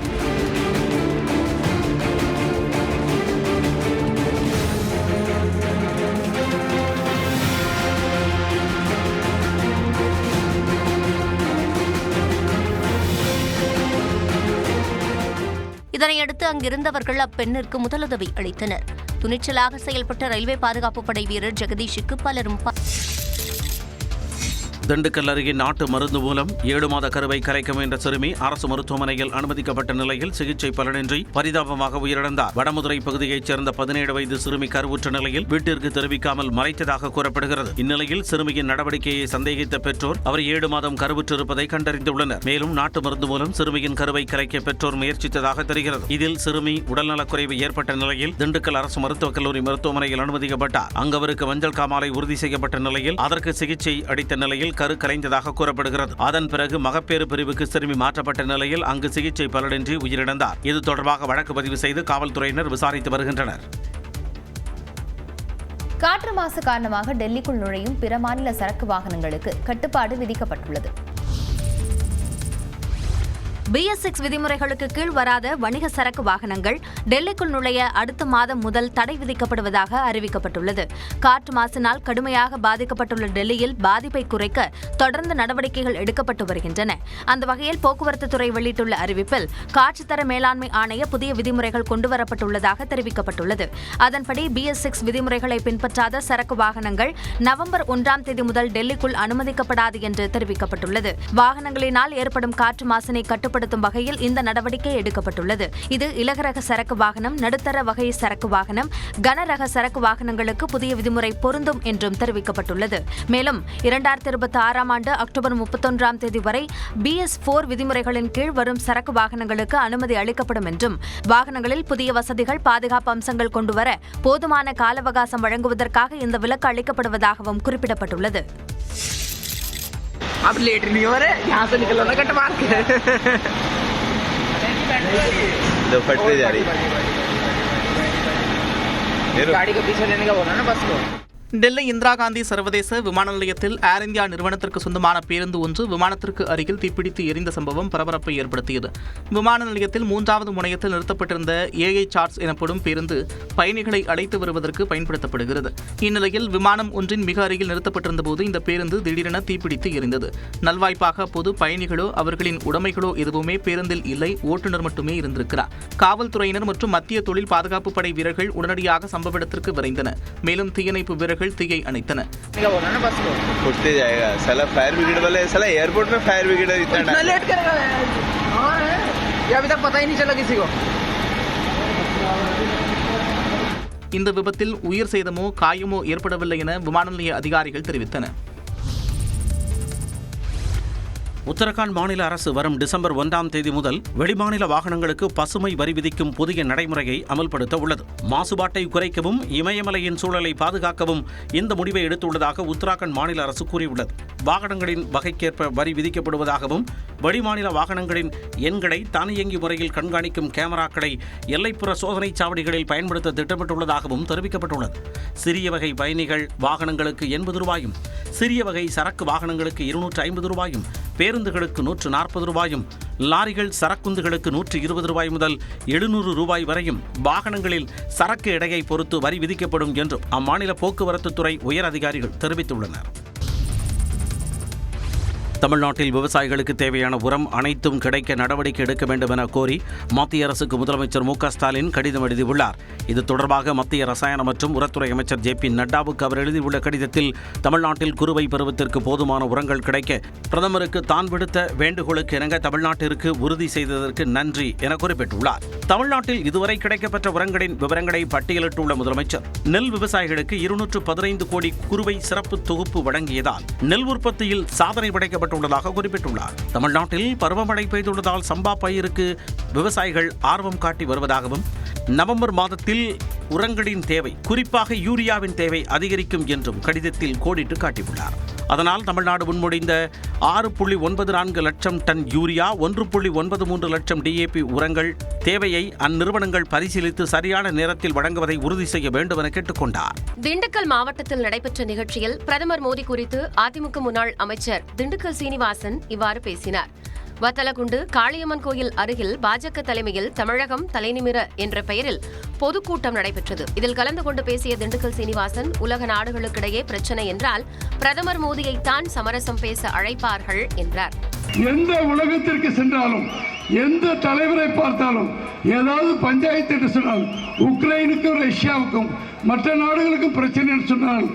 இதனையடுத்து அங்கிருந்தவர்கள் அப்பெண்ணிற்கு முதலுதவி அளித்தனர். துணிச்சலாக செயல்பட்ட ரயில்வே பாதுகாப்பு படை வீரர் ஜெகதீஷுக்கு பலரும் திண்டுக்கல் அருகே நாட்டு மருந்து மூலம் 7 மாத கருவை கலைக்க முயன்ற சிறுமி அரசு மருத்துவமனையில் அனுமதிக்கப்பட்ட நிலையில் சிகிச்சை பலனின்றி பரிதாபமாக உயிரிழந்தார். வடமதுரை பகுதியைச் சேர்ந்த 17 வயது சிறுமி கருவுற்ற நிலையில் வீட்டிற்கு தெரிவிக்காமல் மறைத்ததாக கூறப்படுகிறது. இந்நிலையில் சிறுமியின் நடவடிக்கையை சந்தேகித்த பெற்றோர் அவர் 7 மாதம் கருவுற்றிருப்பதை கண்டறிந்துள்ளனர். மேலும் நாட்டு மருந்து மூலம் சிறுமியின் கருவை கலைக்க பெற்றோர் முயற்சித்ததாக தெரிகிறது. இதில் சிறுமி உடல்நலக்குறைவு ஏற்பட்ட நிலையில் திண்டுக்கல் அரசு மருத்துவக் கல்லூரி மருத்துவமனையில் அனுமதிக்கப்பட்டார். அங்கு அவருக்கு மஞ்சள் காமாலை உறுதி செய்யப்பட்ட நிலையில் அதற்கு சிகிச்சை அளித்த நிலையில் கரு கலைந்ததாக கூறப்படுகிறது. அதன் பிறகு மகப்பேறு பிரிவுக்கு சிறுமி மாற்றப்பட்ட நிலையில் அங்கு சிகிச்சை பலனின்றி உயிரிழந்தார். இது தொடர்பாக வழக்கு பதிவு செய்து காவல்துறையினர் விசாரித்து வருகின்றனர். காற்று மாசு காரணமாக டெல்லிக்குள் நுழையும் பிற மாநில சரக்கு வாகனங்களுக்கு கட்டுப்பாடு விதிக்கப்பட்டுள்ளது. BS6 விதிமுறைகளுக்கு கீழ் வராத வணிக சரக்கு வாகனங்கள் டெல்லிக்குள் நுழைய அடுத்த மாதம் முதல் தடை விதிக்கப்படுவதாக அறிவிக்கப்பட்டுள்ளது. காற்று மாசினால் கடுமையாக பாதிக்கப்பட்டுள்ள டெல்லியில் பாதிப்பை குறைக்க தொடர்ந்து நடவடிக்கைகள் எடுக்கப்பட்டு வருகின்றன. அந்த வகையில் போக்குவரத்து துறை வெளியிட்டுள்ள அறிவிப்பில் காற்றுத்தர மேலாண்மை ஆணைய புதிய விதிமுறைகள் கொண்டுவரப்பட்டுள்ளதாக தெரிவிக்கப்பட்டுள்ளது. அதன்படி BS6 விதிமுறைகளை பின்பற்றாத சரக்கு வாகனங்கள் நவம்பர் 1ஆம் தேதி முதல் டெல்லிக்குள் அனுமதிக்கப்படாது என்று தெரிவிக்கப்பட்டுள்ளது. வாகனங்களினால் ஏற்படும் காற்று மாசினை கட்டுப்படுத்தும் வகையில் இந்த நடவடிக்கை எடுக்கப்பட்டுள்ளது. இது இலகுரக சரக்கு வாகனம், நடுத்தர வகை சரக்கு வாகனம், கனரக சரக்கு வாகனங்களுக்கு புதிய விதிமுறை பொருந்தும் என்றும் தெரிவிக்கப்பட்டுள்ளது. மேலும் 2026ஆம் ஆண்டு அக்டோபர் 31ஆம் தேதி வரை BS4 விதிமுறைகளின் கீழ் வரும் சரக்கு வாகனங்களுக்கு அனுமதி அளிக்கப்படும் என்றும் வாகனங்களில் புதிய வசதிகள், பாதுகாப்பு அம்சங்கள் கொண்டுவர போதுமான கால அவகாசம் வழங்குவதற்காக இந்த விலக்கு அளிக்கப்படுவதாகவும் குறிப்பிடப்பட்டுள்ளது. अब लेट नहीं हो रहे, यहाँ से निकलो ना कट मार के। जो फटते जा रही गाड़ी के पीछे लेने का बोला ना बस को। டெல்லி இந்திரா காந்தி சர்வதேச விமான நிலையத்தில் ஏர் இந்தியா நிறுவனத்திற்கு சொந்தமான பேருந்து ஒன்று விமானத்திற்கு அருகில் தீப்பிடித்து எரிந்த சம்பவம் பரபரப்பை ஏற்படுத்தியது. விமான நிலையத்தில் 3வது முனையத்தில் நிறுத்தப்பட்டிருந்த AI சார்ட்ஸ் எனப்படும் பேருந்து பயணிகளை அழைத்து வருவதற்கு பயன்படுத்தப்படுகிறது. இந்நிலையில் விமானம் ஒன்றின் மிக அருகில் நிறுத்தப்பட்டிருந்த போது இந்த பேருந்து திடீரென தீப்பிடித்து எரிந்தது. நல்வாய்ப்பாக அப்போது பயணிகளோ அவர்களின் உடைமைகளோ எதுவுமே பேருந்தில் இல்லை, ஓட்டுநர் மட்டுமே இருந்திருக்கிறார். காவல்துறையினர் மற்றும் மத்திய தொழில் பாதுகாப்பு படை வீரர்கள் உடனடியாக சம்பவ இடத்திற்கு விரைந்தனர். மேலும் தீயணைப்பு வீரர்கள் தீயை அணைத்தனர். फुटते जाएगा साला फायर ब्रिगेड वाले साला एयरपोर्ट में फायर ब्रिगेड इतना लेट करेगा ये अभी तक पता ही नहीं चला किसी को. இந்த விபத்தில் உயிர் சேதமோ காயமோ ஏற்படவில்லை என விமான நிலைய அதிகாரிகள் தெரிவித்தனர். உத்தரகாண்ட் மாநில அரசு வரும் டிசம்பர் 1ஆம் தேதி முதல் வெளிமாநில வாகனங்களுக்கு பசுமை வரி விதிக்கும் புதிய நடைமுறையை அமல்படுத்த உள்ளது. மாசுபாட்டை குறைக்கவும் இமயமலையின் சூழலை பாதுகாக்கவும் இந்த முடிவை எடுத்துள்ளதாக உத்தரகாண்ட் மாநில அரசு கூறியுள்ளது. வாகனங்களின் வகைக்கேற்ப வரி விதிக்கப்படுவதாகவும் வெளிமாநில வாகனங்களின் எண்களை தானியங்கி முறையில் கண்காணிக்கும் கேமராக்களை எல்லைப்புற சோதனை சாவடிகளில் பயன்படுத்த திட்டமிட்டுள்ளதாகவும் தெரிவிக்கப்பட்டுள்ளது. சிறிய வகை பயணிகள் வாகனங்களுக்கு 80 ரூபாயும், சிறிய வகை சரக்கு வாகனங்களுக்கு 250 ரூபாயும், பேருந்துகளுக்கு 140 ரூபாயும், லாரிகள் சரக்குந்துகளுக்கு 120 ரூபாய் முதல் 700 ரூபாய் வரையும் வாகனங்களில் சரக்கு எடையை பொறுத்து வரி விதிக்கப்படும் என்றும் அம்மாநில போக்குவரத்து துறை உயர் அதிகாரிகள் தெரிவித்துள்ளனர். தமிழ்நாட்டில் விவசாயிகளுக்கு தேவையான உரம் அனைத்தும் கிடைக்க நடவடிக்கை எடுக்க வேண்டும் என கோரி மத்திய அரசுக்கு முதலமைச்சர் மு.க.ஸ்டாலின் கடிதம் எழுதியுள்ளார். இது தொடர்பாக மத்திய ரசாயன மற்றும் உரத்துறை அமைச்சர் ஜே.பி. நட்டாவுக்கு அவர் எழுதியுள்ள கடிதத்தில் தமிழ்நாட்டில் குறுவை பருவத்திற்கு போதுமான உரங்கள் கிடைக்க பிரதமருக்கு தான் விடுத்த வேண்டுகோளுக்கு இணங்க தமிழ்நாட்டிற்கு உறுதி செய்ததற்கு நன்றி என குறிப்பிட்டுள்ளார். தமிழ்நாட்டில் இதுவரை கிடைக்கப்பெற்ற உரங்களின் விவரங்களை பட்டியலிட்டுள்ள முதலமைச்சர் நெல் விவசாயிகளுக்கு 215 கோடி குறுவை சிறப்பு தொகுப்பு வழங்கியதால் நெல் உற்பத்தியில் சாதனை படைக்கப்பட்டுள்ளதாக குறிப்பிட்டுள்ளார். தமிழ்நாட்டில் பருவமழை பெய்துள்ளதால் சம்பா பயிருக்கு விவசாயிகள் ஆர்வம் காட்டி வருவதாகவும் நவம்பர் மாதத்தில் உரங்களின் தேவை, குறிப்பாக யூரியாவின் தேவை அதிகரிக்கும் என்றும் கடிதத்தில் கோடிட்டு காட்டியுள்ளார். அதனால் தமிழ்நாடு முன்மொழிந்த 6.94 லட்சம் டன் யூரியா, 1.93 லட்சம் DAP உரங்கள் தேவையை அந்நிறுவனங்கள் பரிசீலித்து சரியான நேரத்தில் வழங்குவதை உறுதி செய்ய வேண்டும் என கேட்டுக்கொண்டார். திண்டுக்கல் மாவட்டத்தில் நடைபெற்ற நிகழ்ச்சியில் பிரதமர் மோடி குறித்து அதிமுக முன்னாள் அமைச்சர் திண்டுக்கல் சீனிவாசன் இவ்வாறு பேசினார். வத்தலகுண்டு காளியம்மன் கோயில் அருகில் பாஜக தலைமையில் தமிழகம் தலைநிமிர என்ற பெயரில் பொதுக்கூட்டம் நடைபெற்றது. இதில் கலந்து கொண்டு பேசிய திண்டுக்கல் சீனிவாசன், உலக நாடுகளுக்கிடையே பிரச்சனை என்றால் பிரதமர் மோடியைத்தான் சமரசம் பேச அழைப்பார்கள் என்றார். எந்த உலகத்திற்கு சென்றாலும், எந்த தலைவரை பார்த்தாலும் ஏதாவது பஞ்சாயத்து என்று சொன்னால், உக்ரைனுக்கும் ரஷ்யாவுக்கும் மற்ற நாடுகளுக்கும் பிரச்சனை என்று சொன்னால்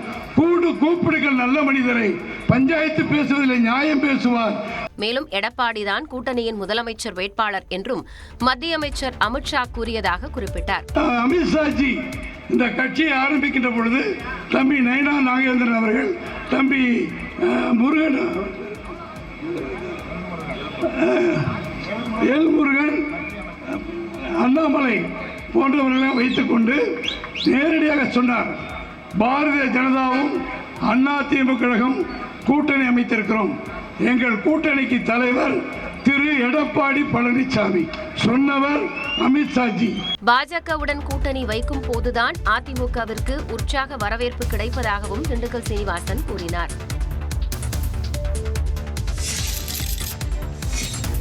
கூப்பிடுகள் நல்ல மனிதரை, பஞ்சாயத்து பேசுவதில் நியாயம் பேசுவார். மேலும் எடப்பாடிதான் கூட்டணியின் முதலமைச்சர் வேட்பாளர் என்றும் மத்திய அமைச்சர் அமித்ஷா கூறியதாக குறிப்பிட்டார். அமித்ஷாஜி இந்த கட்சியை ஆரம்பிக்கின்ற பொழுது தம்பி நயனா நாகேந்திரன் அவர்கள், தம்பி முருகன், எல் முருகன், அண்ணாமலை போன்றவர்களை வைத்துக் கொண்டு நேரடியாக சொன்னார், பாரதிய ஜனதாவும் அதிமுக கழகம் கூட்டணி அமைத்திருக்கிறோம். எங்கள் கூட்டணிக்கு தலைவர் திரு எடப்பாடி பழனிசாமி, சொன்னவர் அமித்ஷாஜி. பாஜகவுடன் கூட்டணி வைக்கும் போதுதான் அதிமுகவிற்கு உற்சாக வரவேற்பு கிடைப்பதாகவும் திண்டுக்கல் சீனிவாசன் கூறினார்.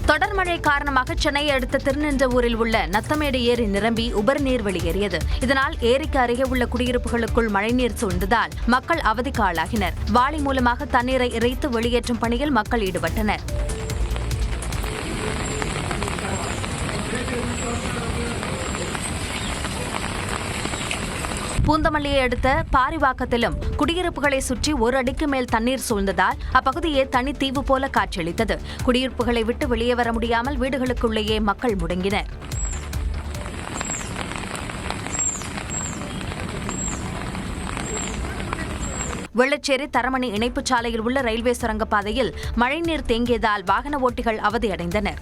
தொடர் மழை காரணமாக சென்னையை அடுத்த திருநின்றவூரில் உள்ள நத்தமேடு ஏரி நிரம்பி உபரிநீர் வெளியேறியது. இதனால் ஏரிக்கு அருகே உள்ள குடியிருப்புகளுக்குள் மழைநீர் சூழ்ந்ததால் மக்கள் அவதிக்கு ஆளாகினர். வாளி மூலமாக தண்ணீரை இறைத்து வெளியேற்றும் பணியில் மக்கள் ஈடுபட்டனர். பூந்தமல்லியை அடுத்த பாரிவாக்கத்திலும் குடியிருப்புகளை சுற்றி 1 அடிக்கு மேல் தண்ணீர் சூழ்ந்ததால் அப்பகுதியே தனித்தீவு போல காட்சியளித்தது. குடியிருப்புகளை விட்டு வெளியே வர முடியாமல் வீடுகளுக்குள்ளேயே மக்கள் முடங்கினர். வெள்ளச்சேரி தரமணி இணைப்புச் சாலையில் உள்ள ரயில்வே சுரங்கப்பாதையில் மழைநீர் தேங்கியதால் வாகன ஓட்டிகள் அவதியடைந்தனர்.